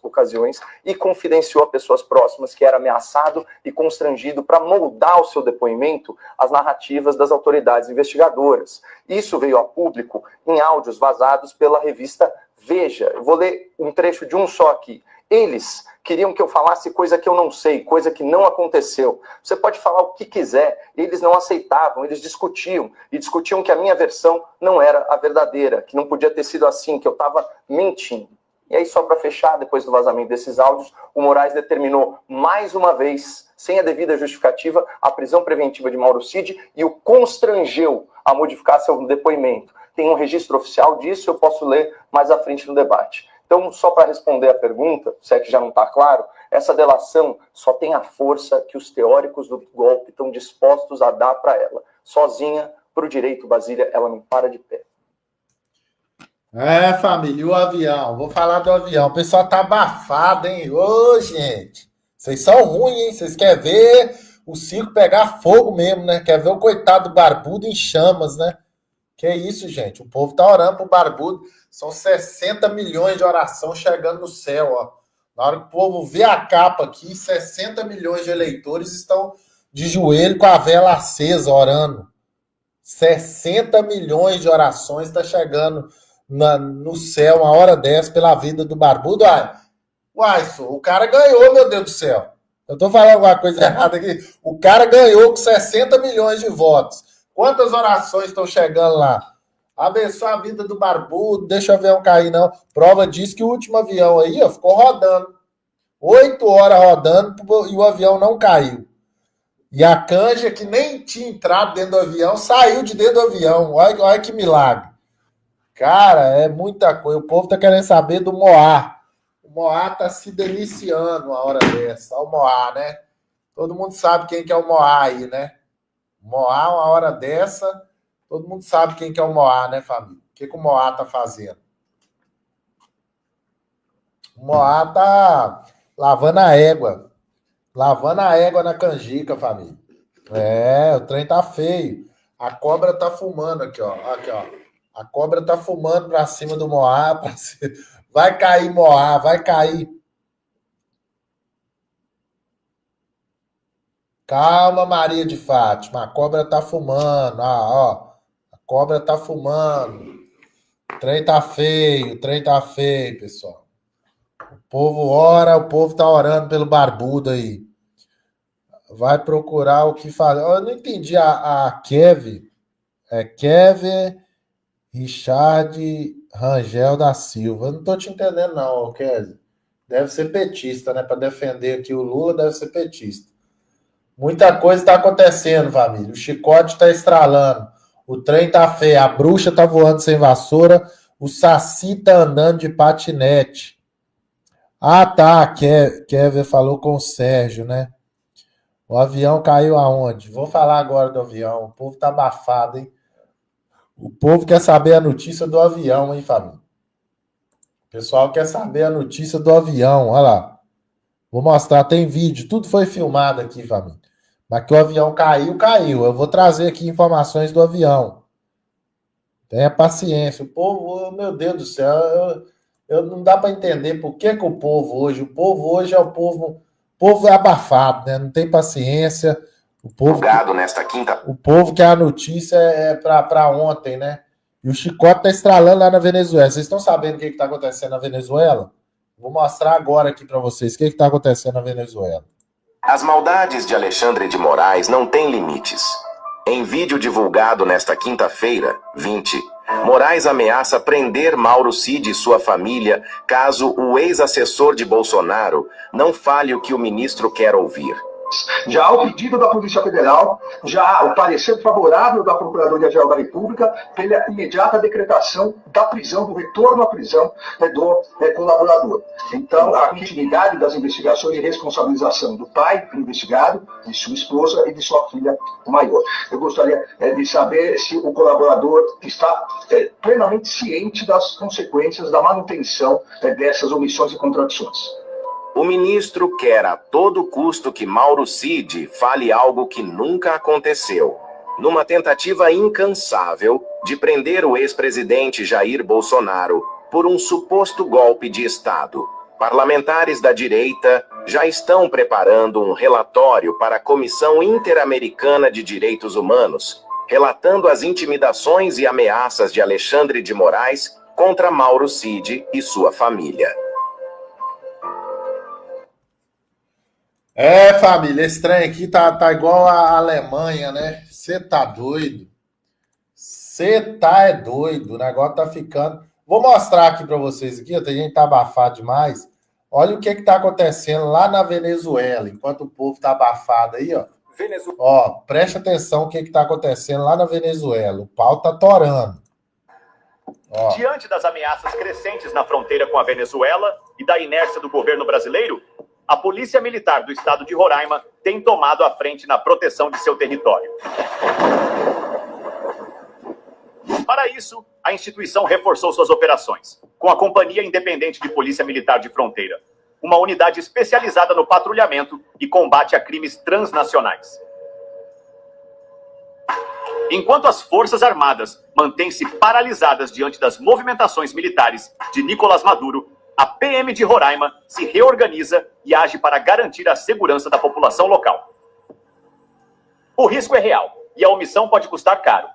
ocasiões e confidenciou a pessoas próximas que era ameaçado e constrangido para moldar o seu depoimento às narrativas das autoridades investigadoras. Isso veio a público em áudios vazados pela revista Veja. Eu vou ler um trecho de um só aqui. Eles queriam que eu falasse coisa que eu não sei, coisa que não aconteceu. Você pode falar o que quiser, eles não aceitavam, eles discutiam, e discutiam que a minha versão não era a verdadeira, que não podia ter sido assim, que eu estava mentindo. E aí, só para fechar, depois do vazamento desses áudios, o Moraes determinou mais uma vez, sem a devida justificativa, a prisão preventiva de Mauro Cid e o constrangeu a modificar seu depoimento. Tem um registro oficial disso, eu posso ler mais à frente no debate. Então, só para responder a pergunta, se é que já não está claro, essa delação só tem a força que os teóricos do golpe estão dispostos a dar para ela. Sozinha, para o direito, Basília, ela não para de pé. Família, e o avião? Vou falar do avião. O pessoal tá abafado, hein? Ô, gente, vocês são ruins, hein? Vocês querem ver o circo pegar fogo mesmo, né? Quer ver o coitado do Barbudo em chamas, né? Que isso, gente? O povo tá orando pro Barbudo. São 60 milhões de oração chegando no céu, ó. Na hora que o povo vê a capa aqui, 60 milhões de eleitores estão de joelho com a vela acesa, orando. 60 milhões de orações está chegando no céu uma hora dessa pela vida do Barbudo. Uai, o cara ganhou, meu Deus do céu. Eu tô falando alguma coisa errada aqui. O cara ganhou com 60 milhões de votos. Quantas orações estão chegando lá? Abençoa a vida do Barbudo, deixa o avião cair, não. Prova disso que o último avião aí, ó, ficou rodando. 8 horas rodando e o avião não caiu. E a canja, que nem tinha entrado dentro do avião, saiu de dentro do avião. Olha que milagre. Cara, é muita coisa. O povo tá querendo saber do Moá. O Moá tá se deliciando uma hora dessa. Olha o Moá, né? Todo mundo sabe quem que é o Moá aí, né? O Moá, uma hora dessa... Todo mundo sabe quem que é o Moá, né, família? O que o Moá tá fazendo? O Moá tá lavando a égua. Lavando a égua na canjica, família. O trem tá feio. A cobra tá fumando aqui, ó. Aqui, ó. A cobra tá fumando pra cima do Moá. Vai cair, Moá, vai cair. Calma, Maria de Fátima. A cobra tá fumando. Ó. Cobra tá fumando. O trem tá feio, pessoal. O povo ora, o povo tá orando pelo Barbudo aí. Vai procurar o que fazer. Eu não entendi a Kev. Kev Richard Rangel da Silva. Eu não tô te entendendo, não, Kev. Deve ser petista, né? Para defender aqui o Lula, deve ser petista. Muita coisa tá acontecendo, família. O chicote tá estralando. O trem tá feio, a bruxa tá voando sem vassoura, o Saci tá andando de patinete. Tá, Kevin falou com o Sérgio, né? O avião caiu aonde? Vou falar agora do avião, o povo tá abafado, hein? O povo quer saber a notícia do avião, hein, família? O pessoal quer saber a notícia do avião, olha lá. Vou mostrar, tem vídeo, tudo foi filmado aqui, família. Mas que o avião caiu. Eu vou trazer aqui informações do avião. Tenha paciência. O povo, meu Deus do céu, eu não dá para entender por que o povo hoje é o povo abafado, né? Não tem paciência. O povo nesta quinta. O povo quer a notícia para ontem, né? E o chicote tá estralando lá na Venezuela. Vocês estão sabendo o que está acontecendo na Venezuela? Vou mostrar agora aqui para vocês o que está acontecendo na Venezuela. As maldades de Alexandre de Moraes não têm limites. Em vídeo divulgado nesta quinta-feira, 20, Moraes ameaça prender Mauro Cid e sua família caso o ex-assessor de Bolsonaro não fale o que o ministro quer ouvir. Já há o pedido da Polícia Federal, já há o parecer favorável da Procuradoria-Geral da República pela imediata decretação da prisão, do retorno à prisão do colaborador. Então, a continuidade das investigações e responsabilização do pai investigado, de sua esposa e de sua filha maior. Eu gostaria de saber se o colaborador está plenamente ciente das consequências da manutenção dessas omissões e contradições. O ministro quer a todo custo que Mauro Cid fale algo que nunca aconteceu, numa tentativa incansável de prender o ex-presidente Jair Bolsonaro por um suposto golpe de Estado. Parlamentares da direita já estão preparando um relatório para a Comissão Interamericana de Direitos Humanos, relatando as intimidações e ameaças de Alexandre de Moraes contra Mauro Cid e sua família. Família, esse trem aqui tá igual a Alemanha, né? Você tá doido. Você tá doido. O negócio tá ficando... Vou mostrar aqui para vocês aqui, tem gente que tá abafado demais. Olha o que tá acontecendo lá na Venezuela, enquanto o povo tá abafado aí, ó. Ó, preste atenção o que tá acontecendo lá na Venezuela. O pau tá torando. Ó. Diante das ameaças crescentes na fronteira com a Venezuela e da inércia do governo brasileiro, a Polícia Militar do estado de Roraima tem tomado a frente na proteção de seu território. Para isso, a instituição reforçou suas operações, com a Companhia Independente de Polícia Militar de Fronteira, uma unidade especializada no patrulhamento e combate a crimes transnacionais. Enquanto as Forças Armadas mantêm-se paralisadas diante das movimentações militares de Nicolás Maduro, a PM de Roraima se reorganiza e age para garantir a segurança da população local. O risco é real e a omissão pode custar caro.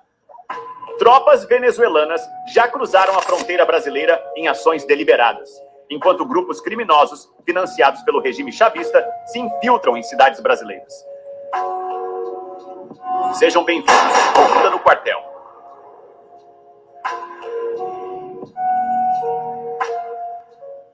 Tropas venezuelanas já cruzaram a fronteira brasileira em ações deliberadas, enquanto grupos criminosos, financiados pelo regime chavista, se infiltram em cidades brasileiras. Sejam bem-vindos ao Vida no Quartel.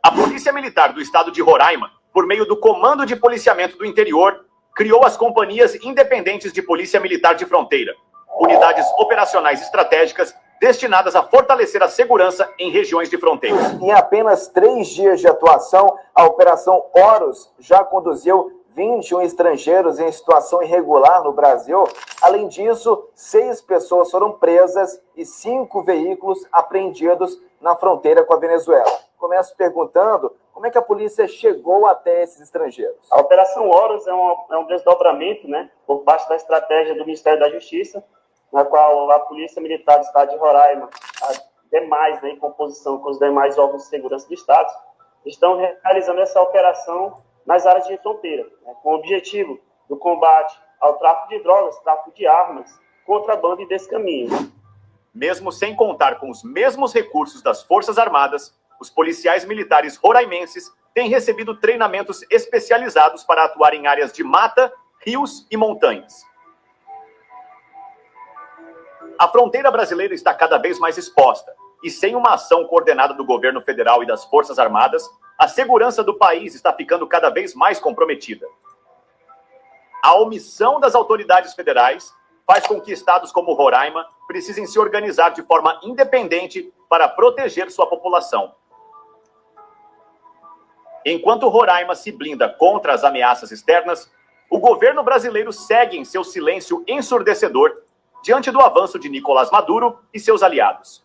A Polícia Militar do estado de Roraima, por meio do Comando de Policiamento do Interior, criou as Companhias Independentes de Polícia Militar de Fronteira, unidades operacionais estratégicas destinadas a fortalecer a segurança em regiões de fronteira. Em apenas 3 dias de atuação, a Operação Horus já conduziu 21 estrangeiros em situação irregular no Brasil. Além disso, 6 pessoas foram presas e 5 veículos apreendidos na fronteira com a Venezuela. Começo perguntando como é que a polícia chegou até esses estrangeiros. A Operação Horus é um desdobramento, por parte da estratégia do Ministério da Justiça, na qual a Polícia Militar do Estado de Roraima, demais, em composição com os demais órgãos de segurança do Estado, estão realizando essa operação nas áreas de fronteira, com o objetivo do combate ao tráfico de drogas, tráfico de armas, contrabando e descaminho. Mesmo sem contar com os mesmos recursos das Forças Armadas, os policiais militares roraimenses têm recebido treinamentos especializados para atuar em áreas de mata, rios e montanhas. A fronteira brasileira está cada vez mais exposta, e sem uma ação coordenada do governo federal e das Forças Armadas, a segurança do país está ficando cada vez mais comprometida. A omissão das autoridades federais faz com que estados como Roraima precisem se organizar de forma independente para proteger sua população. Enquanto Roraima se blinda contra as ameaças externas, o governo brasileiro segue em seu silêncio ensurdecedor diante do avanço de Nicolás Maduro e seus aliados.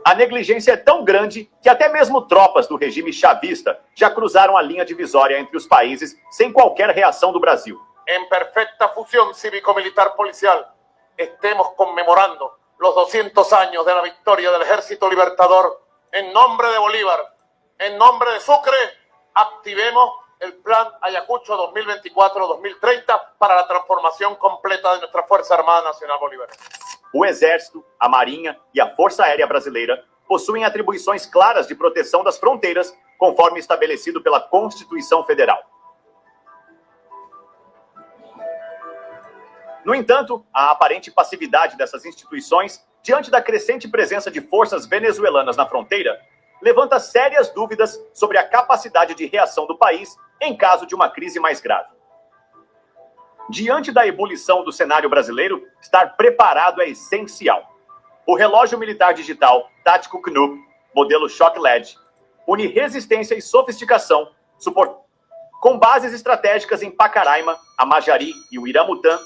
A negligência é tão grande que até mesmo tropas do regime chavista já cruzaram a linha divisória entre os países sem qualquer reação do Brasil. En perfecta fusión cívico-militar policial, estemos conmemorando los 200 años de la victoria del Ejército Libertador. En nombre de Bolívar, en nombre de Sucre, activemos el Plan Ayacucho 2024-2030 para la transformación completa de nuestra Fuerza Armada Nacional Bolivariana. O Exército, a Marinha e a Força Aérea Brasileira possuem atribuições claras de proteção das fronteiras, conforme estabelecido pela Constituição Federal. No entanto, a aparente passividade dessas instituições, diante da crescente presença de forças venezuelanas na fronteira, levanta sérias dúvidas sobre a capacidade de reação do país em caso de uma crise mais grave. Diante da ebulição do cenário brasileiro, estar preparado é essencial. O relógio militar digital tático Knupp, modelo Shock LED, une resistência e sofisticação, com bases estratégicas em Pacaraima, Amajari e o Iramutã.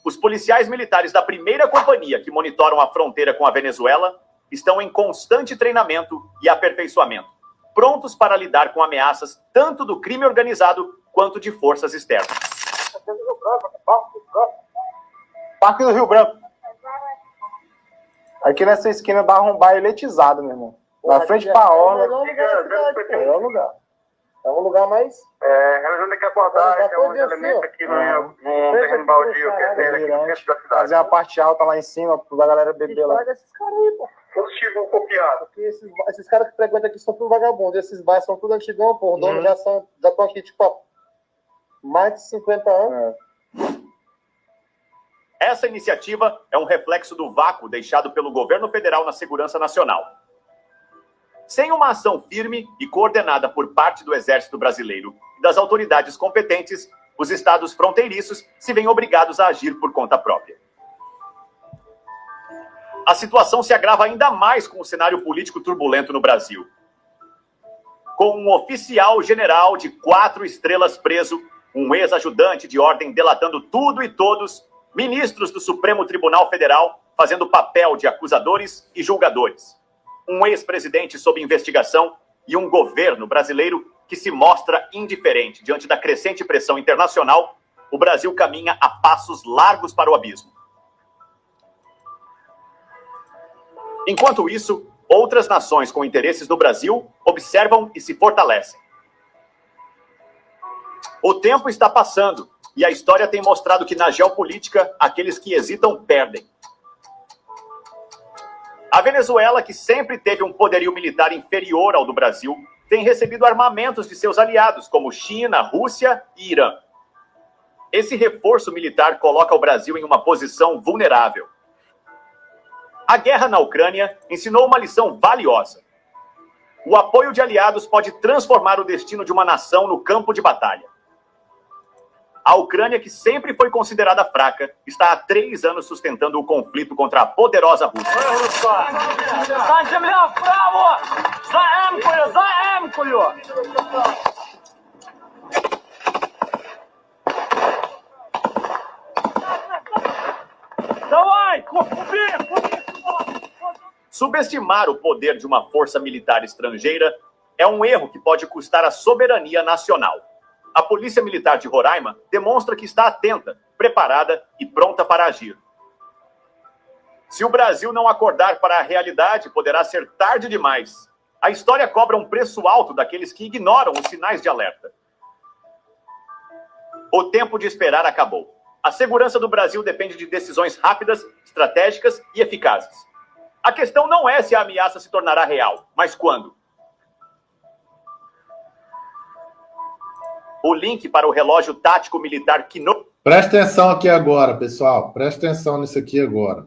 Os policiais militares da primeira companhia que monitoram a fronteira com a Venezuela estão em constante treinamento e aperfeiçoamento, prontos para lidar com ameaças tanto do crime organizado quanto de forças externas. Parque do Rio Branco. Aqui nessa esquina dá um bar eletizado, meu irmão. Na frente pra orla. É um lugar. É um lugar mais... Eles vão ter que acordar, tem uns elementos aqui no terreno baldio que tem aqui no centro da cidade. Fazer uma parte alta lá em cima pra galera beber lá. Esses caras aí, pô. Todos chegam copiados. Porque esses caras que frequentam aqui são tudo vagabundos. Esses bares são tudo antigão, pô. Os donos já estão aqui, tipo, há mais de 50 anos. Essa iniciativa é um reflexo do vácuo deixado pelo governo federal na segurança nacional. Sem uma ação firme e coordenada por parte do Exército Brasileiro e das autoridades competentes, os estados fronteiriços se veem obrigados a agir por conta própria. A situação se agrava ainda mais com o cenário político turbulento no Brasil. Com um oficial general de 4 estrelas preso, um ex-ajudante de ordem delatando tudo e todos, ministros do Supremo Tribunal Federal fazendo papel de acusadores e julgadores, um ex-presidente sob investigação e um governo brasileiro que se mostra indiferente diante da crescente pressão internacional, o Brasil caminha a passos largos para o abismo. Enquanto isso, outras nações com interesses no Brasil observam e se fortalecem. O tempo está passando e a história tem mostrado que na geopolítica, aqueles que hesitam perdem. A Venezuela, que sempre teve um poderio militar inferior ao do Brasil, tem recebido armamentos de seus aliados, como China, Rússia e Irã. Esse reforço militar coloca o Brasil em uma posição vulnerável. A guerra na Ucrânia ensinou uma lição valiosa. O apoio de aliados pode transformar o destino de uma nação no campo de batalha. A Ucrânia, que sempre foi considerada fraca, está há 3 anos sustentando o conflito contra a poderosa Rússia. Subestimar o poder de uma força militar estrangeira é um erro que pode custar a soberania nacional. A Polícia Militar de Roraima demonstra que está atenta, preparada e pronta para agir. Se o Brasil não acordar para a realidade, poderá ser tarde demais. A história cobra um preço alto daqueles que ignoram os sinais de alerta. O tempo de esperar acabou. A segurança do Brasil depende de decisões rápidas, estratégicas e eficazes. A questão não é se a ameaça se tornará real, mas quando. O link para o relógio tático militar Knupp. Presta atenção aqui agora, pessoal. Presta atenção nisso aqui agora.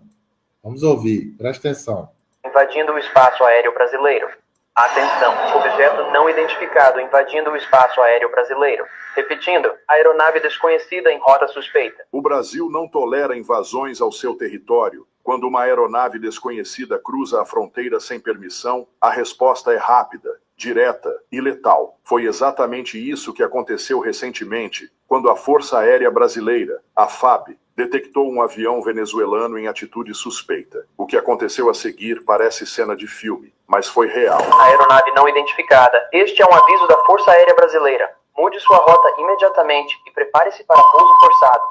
Vamos ouvir. Presta atenção. Invadindo o espaço aéreo brasileiro. Atenção, objeto não identificado invadindo o espaço aéreo brasileiro. Repetindo, aeronave desconhecida em rota suspeita. O Brasil não tolera invasões ao seu território. Quando uma aeronave desconhecida cruza a fronteira sem permissão, a resposta é rápida, direta e letal. Foi exatamente isso que aconteceu recentemente, quando a Força Aérea Brasileira, a FAB, detectou um avião venezuelano em atitude suspeita. O que aconteceu a seguir parece cena de filme, mas foi real. Aeronave não identificada. Este é um aviso da Força Aérea Brasileira. Mude sua rota imediatamente e prepare-se para pouso forçado.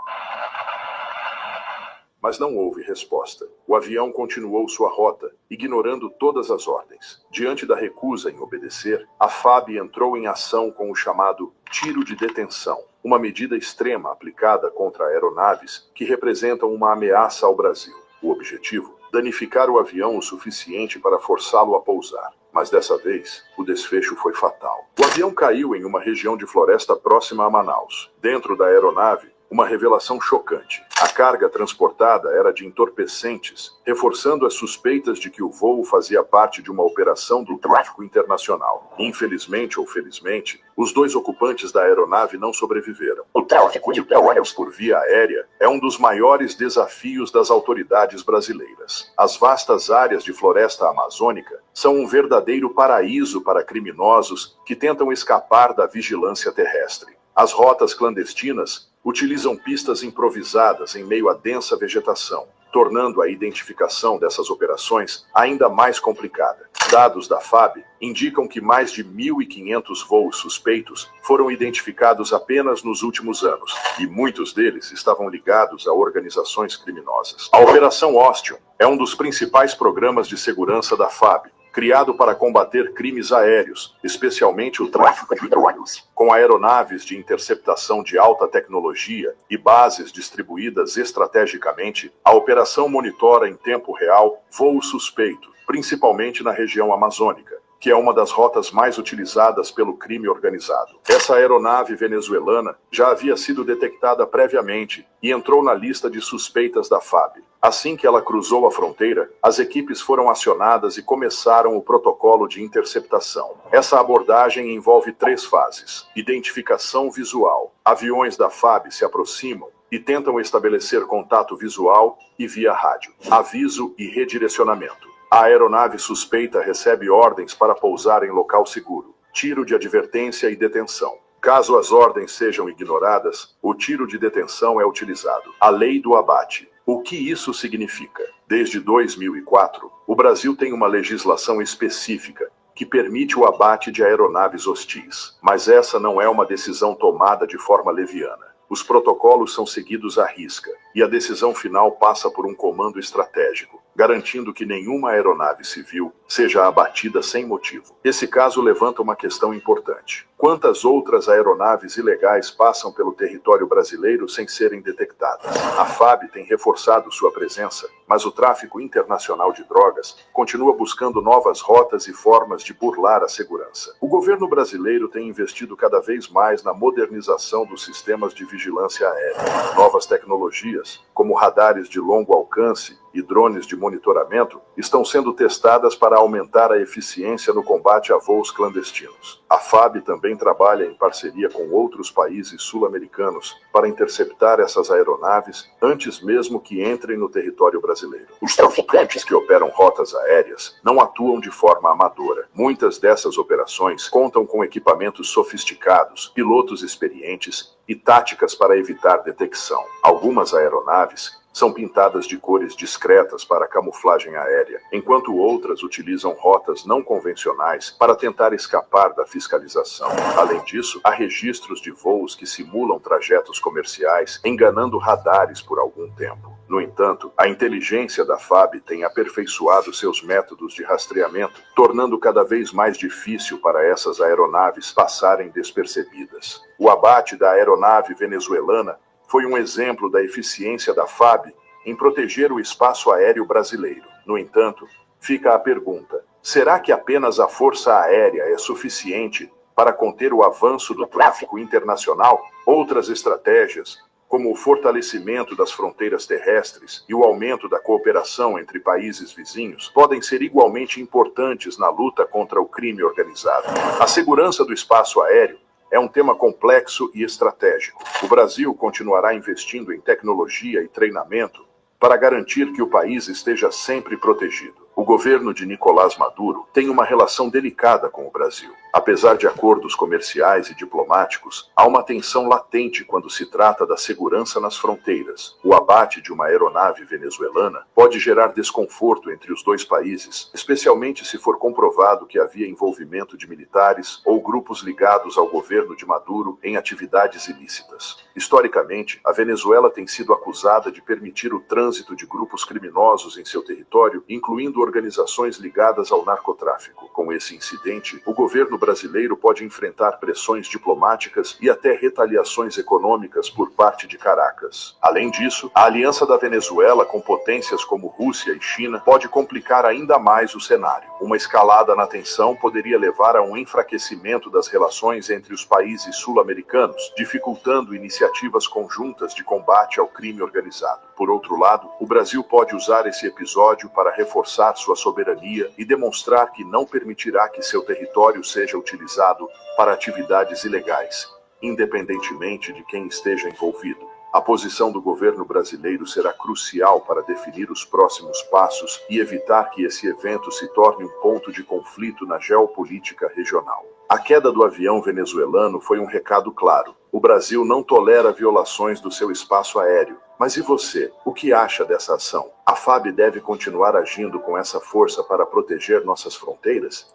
Mas não houve resposta. O avião continuou sua rota, ignorando todas as ordens. Diante da recusa em obedecer, a FAB entrou em ação com o chamado tiro de detenção, uma medida extrema aplicada contra aeronaves que representam uma ameaça ao Brasil. O objetivo? Danificar o avião o suficiente para forçá-lo a pousar. Mas dessa vez, o desfecho foi fatal. O avião caiu em uma região de floresta próxima a Manaus. Dentro da aeronave, uma revelação chocante. A carga transportada era de entorpecentes, reforçando as suspeitas de que o voo fazia parte de uma operação do tráfico internacional. Infelizmente ou felizmente, os 2 ocupantes da aeronave não sobreviveram. O tráfico de drogas por via aérea é um dos maiores desafios das autoridades brasileiras. As vastas áreas de floresta amazônica são um verdadeiro paraíso para criminosos que tentam escapar da vigilância terrestre. As rotas clandestinas utilizam pistas improvisadas em meio à densa vegetação, tornando a identificação dessas operações ainda mais complicada. Dados da FAB indicam que mais de 1.500 voos suspeitos foram identificados apenas nos últimos anos, e muitos deles estavam ligados a organizações criminosas. A Operação Ostium é um dos principais programas de segurança da FAB, criado para combater crimes aéreos, especialmente o tráfico de drogas. Com aeronaves de interceptação de alta tecnologia e bases distribuídas estrategicamente, a operação monitora em tempo real voo suspeito, principalmente na região amazônica, que é uma das rotas mais utilizadas pelo crime organizado. Essa aeronave venezuelana já havia sido detectada previamente e entrou na lista de suspeitas da FAB. Assim que ela cruzou a fronteira, as equipes foram acionadas e começaram o protocolo de interceptação. Essa abordagem envolve 3 fases: identificação visual. Aviões da FAB se aproximam e tentam estabelecer contato visual e via rádio. Aviso e redirecionamento. A aeronave suspeita recebe ordens para pousar em local seguro. Tiro de advertência e detenção. Caso as ordens sejam ignoradas, o tiro de detenção é utilizado. A lei do abate. O que isso significa? Desde 2004, o Brasil tem uma legislação específica que permite o abate de aeronaves hostis. Mas essa não é uma decisão tomada de forma leviana. Os protocolos são seguidos à risca, e a decisão final passa por um comando estratégico, garantindo que nenhuma aeronave civil seja abatida sem motivo. Esse caso levanta uma questão importante. Quantas outras aeronaves ilegais passam pelo território brasileiro sem serem detectadas? A FAB tem reforçado sua presença, mas o tráfico internacional de drogas continua buscando novas rotas e formas de burlar a segurança. O governo brasileiro tem investido cada vez mais na modernização dos sistemas de vigilância aérea. Novas tecnologias, como radares de longo alcance e drones de monitoramento, estão sendo testadas para aumentar a eficiência no combate a voos clandestinos. A FAB também trabalha em parceria com outros países sul-americanos para interceptar essas aeronaves antes mesmo que entrem no território brasileiro. Os traficantes que operam rotas aéreas não atuam de forma amadora. Muitas dessas operações contam com equipamentos sofisticados, pilotos experientes e táticas para evitar detecção. Algumas aeronaves são pintadas de cores discretas para camuflagem aérea, enquanto outras utilizam rotas não convencionais para tentar escapar da fiscalização. Além disso, há registros de voos que simulam trajetos comerciais, enganando radares por algum tempo. No entanto, a inteligência da FAB tem aperfeiçoado seus métodos de rastreamento, tornando cada vez mais difícil para essas aeronaves passarem despercebidas. O abate da aeronave venezuelana foi um exemplo da eficiência da FAB em proteger o espaço aéreo brasileiro. No entanto, fica a pergunta: será que apenas a Força Aérea é suficiente para conter o avanço do tráfico internacional? Outras estratégias, como o fortalecimento das fronteiras terrestres e o aumento da cooperação entre países vizinhos, podem ser igualmente importantes na luta contra o crime organizado. A segurança do espaço aéreo é um tema complexo e estratégico. O Brasil continuará investindo em tecnologia e treinamento para garantir que o país esteja sempre protegido. O governo de Nicolás Maduro tem uma relação delicada com o Brasil. Apesar de acordos comerciais e diplomáticos, há uma tensão latente quando se trata da segurança nas fronteiras. O abate de uma aeronave venezuelana pode gerar desconforto entre os dois países, especialmente se for comprovado que havia envolvimento de militares ou grupos ligados ao governo de Maduro em atividades ilícitas. Historicamente, a Venezuela tem sido acusada de permitir o trânsito de grupos criminosos em seu território, incluindo organizações ligadas ao narcotráfico. Com esse incidente, o governo brasileiro pode enfrentar pressões diplomáticas e até retaliações econômicas por parte de Caracas. Além disso, a aliança da Venezuela com potências como Rússia e China pode complicar ainda mais o cenário. Uma escalada na tensão poderia levar a um enfraquecimento das relações entre os países sul-americanos, dificultando iniciativas conjuntas de combate ao crime organizado. Por outro lado, o Brasil pode usar esse episódio para reforçar sua soberania e demonstrar que não permitirá que seu território seja utilizado para atividades ilegais, independentemente de quem esteja envolvido. A posição do governo brasileiro será crucial para definir os próximos passos e evitar que esse evento se torne um ponto de conflito na geopolítica regional. A queda do avião venezuelano foi um recado claro. O Brasil não tolera violações do seu espaço aéreo. Mas e você? O que acha dessa ação? A FAB deve continuar agindo com essa força para proteger nossas fronteiras?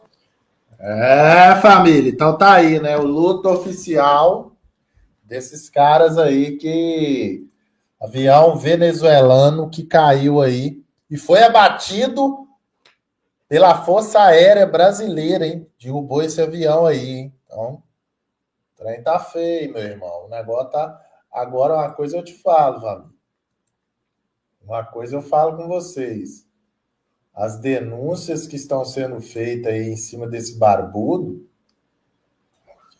Família, então tá aí, né? O luto oficial desses caras aí que... Avião venezuelano que caiu aí e foi abatido pela Força Aérea Brasileira, hein? Derrubou esse avião aí, hein? Então, o trem tá feio, meu irmão. O negócio tá... Agora, uma coisa eu te falo, família. Uma coisa eu falo com vocês. As denúncias que estão sendo feitas aí em cima desse barbudo,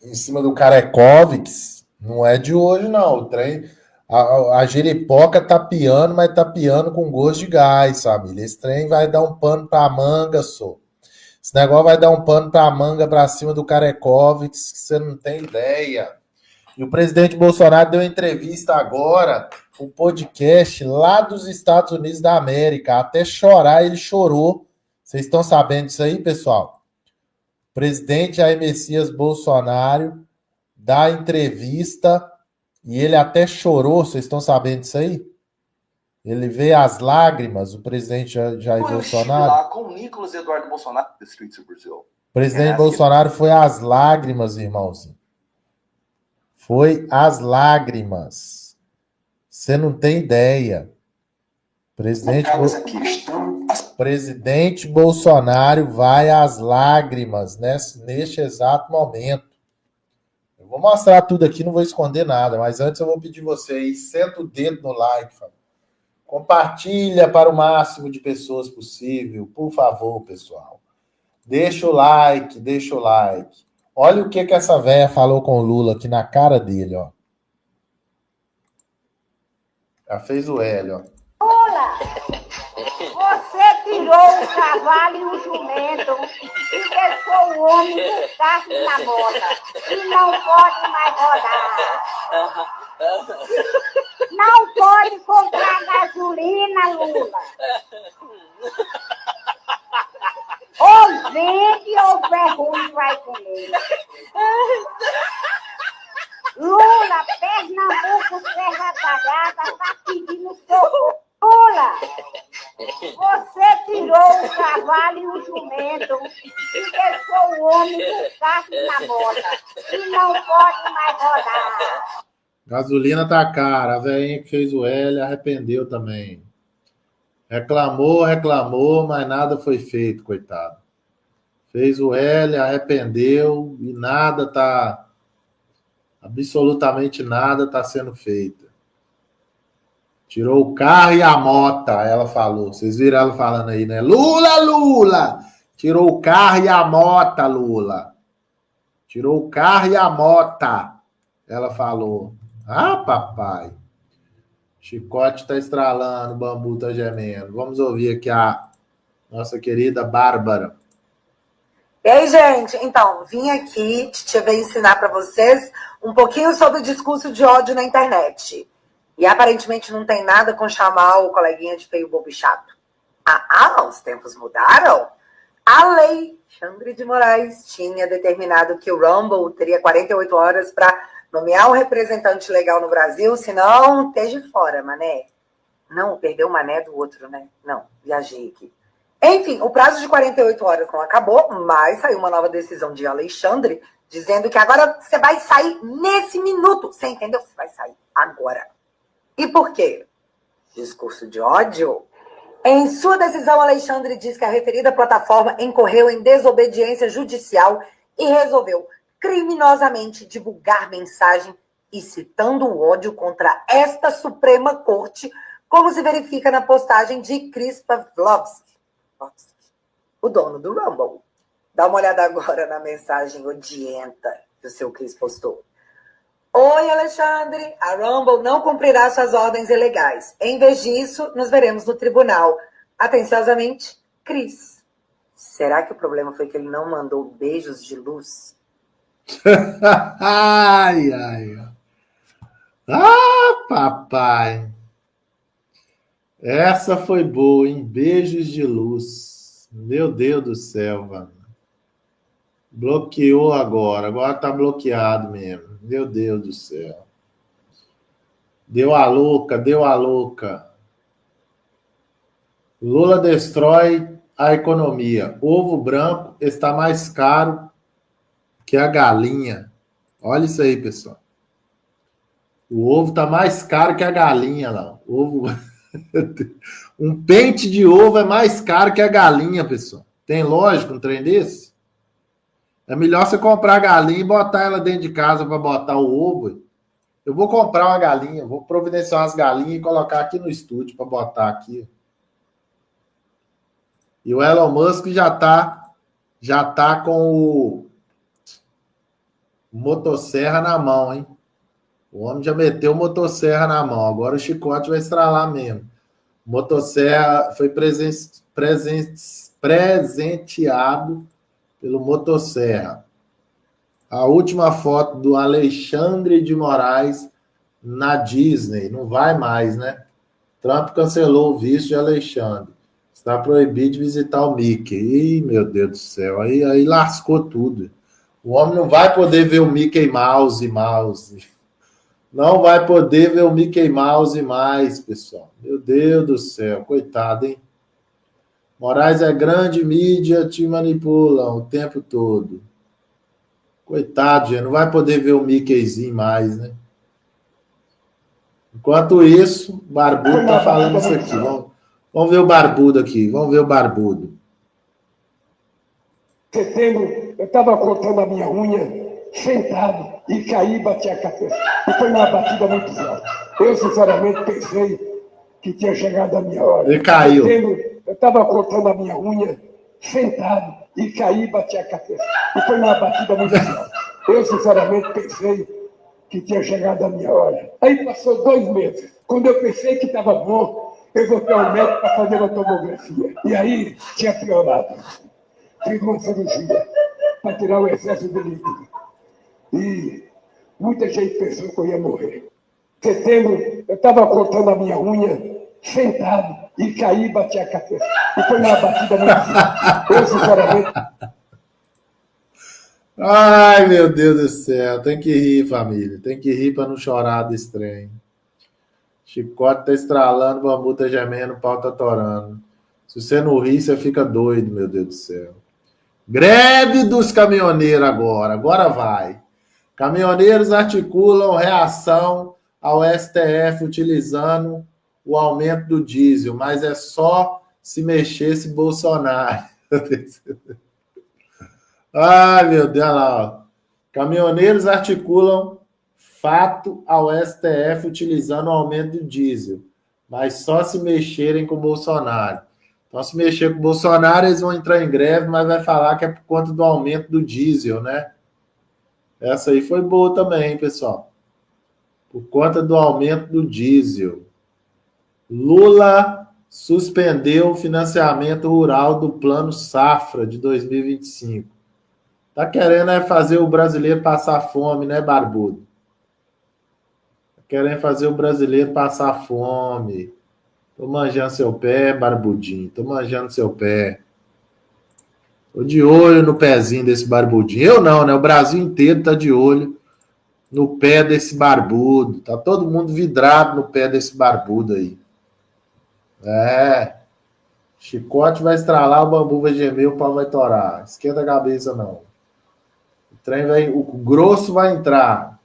em cima do Karekovics, não é de hoje, não. O trem... A jeripoca tá piando, mas tá piando com gosto de gás, família. Esse trem vai dar um pano pra manga, só. Esse negócio vai dar um pano pra manga pra cima do Karekovics, que você não tem ideia. E o presidente Bolsonaro deu entrevista agora, um podcast lá dos Estados Unidos da América. Até chorar, ele chorou. Vocês estão sabendo disso aí, pessoal? O presidente Jair Messias Bolsonaro dá entrevista e ele até chorou. Vocês estão sabendo disso aí? Ele veio às lágrimas, o presidente Jair Bolsonaro. Lá com o Nicolas Eduardo Bolsonaro, The Streets of Brazil. O presidente Bolsonaro foi às lágrimas, irmãozinho. Foi às lágrimas. Você não tem ideia. Presidente Bolsonaro vai às lágrimas neste exato momento. Eu vou mostrar tudo aqui, não vou esconder nada, mas antes eu vou pedir vocês, senta o dedo no like, família. Compartilha para o máximo de pessoas possível, por favor, pessoal. Deixa o like, deixa o like. Olha o que essa véia falou com o Lula aqui na cara dele, ó. Já fez o L, ó. Lula, você tirou o cavalo e o jumento e deixou o homem do carro na moda e não pode mais rodar. Não pode comprar gasolina, Lula. Ou vende ou Ferrugem vai comer. Lula, Pernambuco, Serra Talhada, está pedindo socorro. Lula, você tirou o cavalo e o jumento e deixou o homem do carro na moda e não pode mais rodar. Gasolina tá cara. A velhinha que fez o L arrependeu também. Reclamou, mas nada foi feito, coitado. Fez o L, arrependeu e nada tá... Absolutamente nada tá sendo feito. Tirou o carro e a moto, ela falou. Vocês viram ela falando aí, né? Lula, Lula! Tirou o carro e a moto, Lula. Tirou o carro e a moto, ela falou. Ah, papai. Chicote tá estralando, o bambu tá gemendo. Vamos ouvir aqui a nossa querida Bárbara. E aí, gente? Então, vim aqui, Titia veio ensinar para vocês um pouquinho sobre o discurso de ódio na internet. E aparentemente não tem nada com chamar o coleguinha de feio, bobo e chato. Os tempos mudaram? A lei Alexandre de Moraes tinha determinado que o Rumble teria 48 horas para nomear um representante legal no Brasil, senão esteja fora, mané. Não, perdeu o mané do outro, né? Não, viajei aqui. Enfim, o prazo de 48 horas não acabou, mas saiu uma nova decisão de Alexandre dizendo que agora você vai sair nesse minuto. Você entendeu? Você vai sair agora. E por quê? Discurso de ódio? Em sua decisão, Alexandre diz que a referida plataforma incorreu em desobediência judicial e resolveu criminosamente divulgar mensagem incitando o ódio contra esta Suprema Corte, como se verifica na postagem de Chris Pavlovski, o dono do Rumble. Dá uma olhada agora na mensagem odienta que o seu Chris postou. Oi, Alexandre, a Rumble não cumprirá suas ordens ilegais. Em vez disso, nos veremos no tribunal. Atenciosamente, Chris. Será que o problema foi que ele não mandou beijos de luz? Ai, ai. Ah, papai. Essa foi boa, hein? Beijos de luz. Meu Deus do céu, mano. Bloqueou agora. Agora tá bloqueado mesmo. Meu Deus do céu. Deu a louca, deu a louca. Lula destrói a economia. Ovo branco está mais caro que a galinha. Olha isso aí, pessoal. O ovo está mais caro que a galinha lá. Ovo... Um pente de ovo é mais caro que a galinha, pessoal. Tem lógica um trem desse? É melhor você comprar a galinha e botar ela dentro de casa para botar o ovo. Eu vou comprar uma galinha, vou providenciar umas galinhas e colocar aqui no estúdio para botar aqui. E o Elon Musk já tá com o motosserra na mão, hein? O homem já meteu o motosserra na mão. Agora o chicote vai estralar mesmo. Motosserra foi presenteado pelo motosserra. A última foto do Alexandre de Moraes na Disney. Não vai mais, né? Trump cancelou o visto de Alexandre. Está proibido de visitar o Mickey. Ih, meu Deus do céu. Aí lascou tudo. O homem não vai poder ver o Mickey Mouse. Não vai poder ver o Mickey Mouse mais, pessoal. Meu Deus do céu. Coitado, hein? Moraes é grande mídia, te manipulam o tempo todo. Coitado, gente. Não vai poder ver o Mickeyzinho mais, né? Enquanto isso, o Barbudo tá falando isso aqui. Vamos ver o Barbudo aqui. Vamos ver o Barbudo. Em setembro, eu estava cortando a minha unha, sentado, e caí e bati a cabeça. E foi uma batida muito forte. Eu, sinceramente, pensei que tinha chegado a minha hora. Ele caiu. Em setembro, eu estava cortando a minha unha, sentado, e caí e bati a cabeça. E foi uma batida muito forte. Eu, sinceramente, pensei que tinha chegado a minha hora. Aí passou 2 meses. Quando eu pensei que estava bom, eu voltei ao médico para fazer uma tomografia. E aí tinha piorado. Fiz uma cirurgia para tirar o excesso de líquido. E muita gente pensou que eu ia morrer. Em setembro, eu estava cortando a minha unha, sentado, e caí e bati a cabeça. E foi uma batida muito forte. Eu, sinceramente... Ai, meu Deus do céu. Tem que rir, família. Tem que rir para não chorar desse trem. Chicote tá estralando, bambu tá gemendo, o pau tá torando. Se você não rir, você fica doido, meu Deus do céu. Greve dos caminhoneiros agora. Agora vai. Caminhoneiros articulam reação ao STF utilizando o aumento do diesel, mas é só se mexesse Bolsonaro. Ai, meu Deus, olha lá. Ó. Caminhoneiros articulam fato ao STF utilizando o aumento do diesel, mas só se mexerem com o Bolsonaro. Então, se mexer com o Bolsonaro, eles vão entrar em greve, mas vai falar que é por conta do aumento do diesel, né? Essa aí foi boa também, hein, pessoal? Por conta do aumento do diesel. Lula suspendeu o financiamento rural do Plano Safra de 2025. Tá querendo fazer o brasileiro passar fome, né, Barbudo? Tá querendo fazer o brasileiro passar fome. Tô manjando seu pé, Barbudinho. Tô manjando seu pé. Tô de olho no pezinho desse Barbudinho. Eu não, né? O Brasil inteiro tá de olho no pé desse barbudo. Tá todo mundo vidrado no pé desse barbudo aí. É. Chicote vai estralar, o bambu vai gemer, o pau vai torar. Esquenta a cabeça, não. O trem vai... O grosso vai entrar.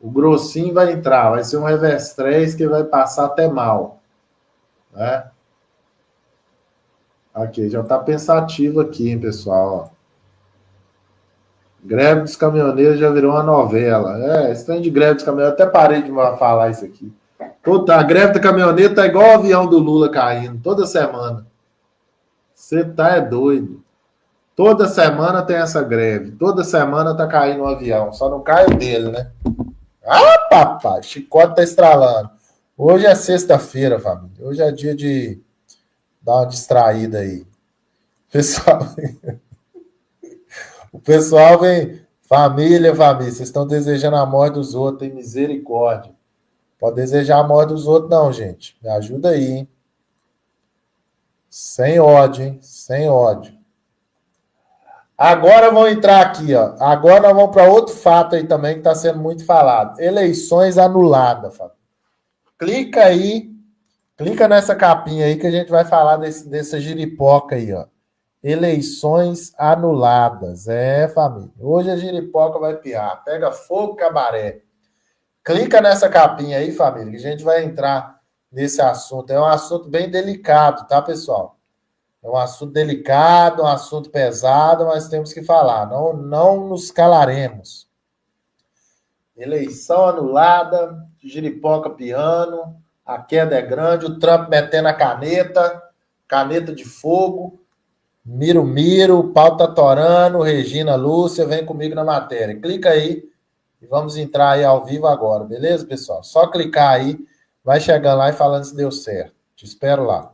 O grossinho vai entrar. Vai ser um reverse 3 que vai passar até mal. Né? Aqui, já tá pensativo aqui, hein, pessoal. Greve dos caminhoneiros já virou uma novela. Esse trem de greve dos caminhoneiros, até parei de falar isso aqui. A greve do caminhoneiro tá igual o avião do Lula caindo, toda semana. Você tá doido. Toda semana tem essa greve. Toda semana tá caindo um avião. Só não cai o dele, né? Ah, papai, chicote tá estralando. Hoje é sexta-feira, família. Hoje é dia de dar uma distraída aí. Pessoal, o pessoal vem... Família, vocês estão desejando a morte dos outros, tem misericórdia. Pode desejar a morte dos outros, não, gente. Me ajuda aí, hein? Sem ódio, hein? Sem ódio. Agora vamos entrar aqui, ó. Agora nós vamos para outro fato aí também que está sendo muito falado. Eleições anuladas, Fábio. Clica aí, clica nessa capinha aí que a gente vai falar dessa giripoca aí, ó. Eleições anuladas. Família. Hoje a giripoca vai piar. Pega fogo, cabaré. Clica nessa capinha aí, família, que a gente vai entrar nesse assunto. É um assunto bem delicado, tá, pessoal? É um assunto delicado, um assunto pesado, mas temos que falar. Não nos calaremos. Eleição anulada, giripoca piano, a queda é grande, o Trump metendo a caneta de fogo, miro, o pau tá torando, Regina Lúcia, vem comigo na matéria. Clica aí e vamos entrar aí ao vivo agora, beleza, pessoal? Só clicar aí, vai chegando lá e falando se deu certo. Te espero lá.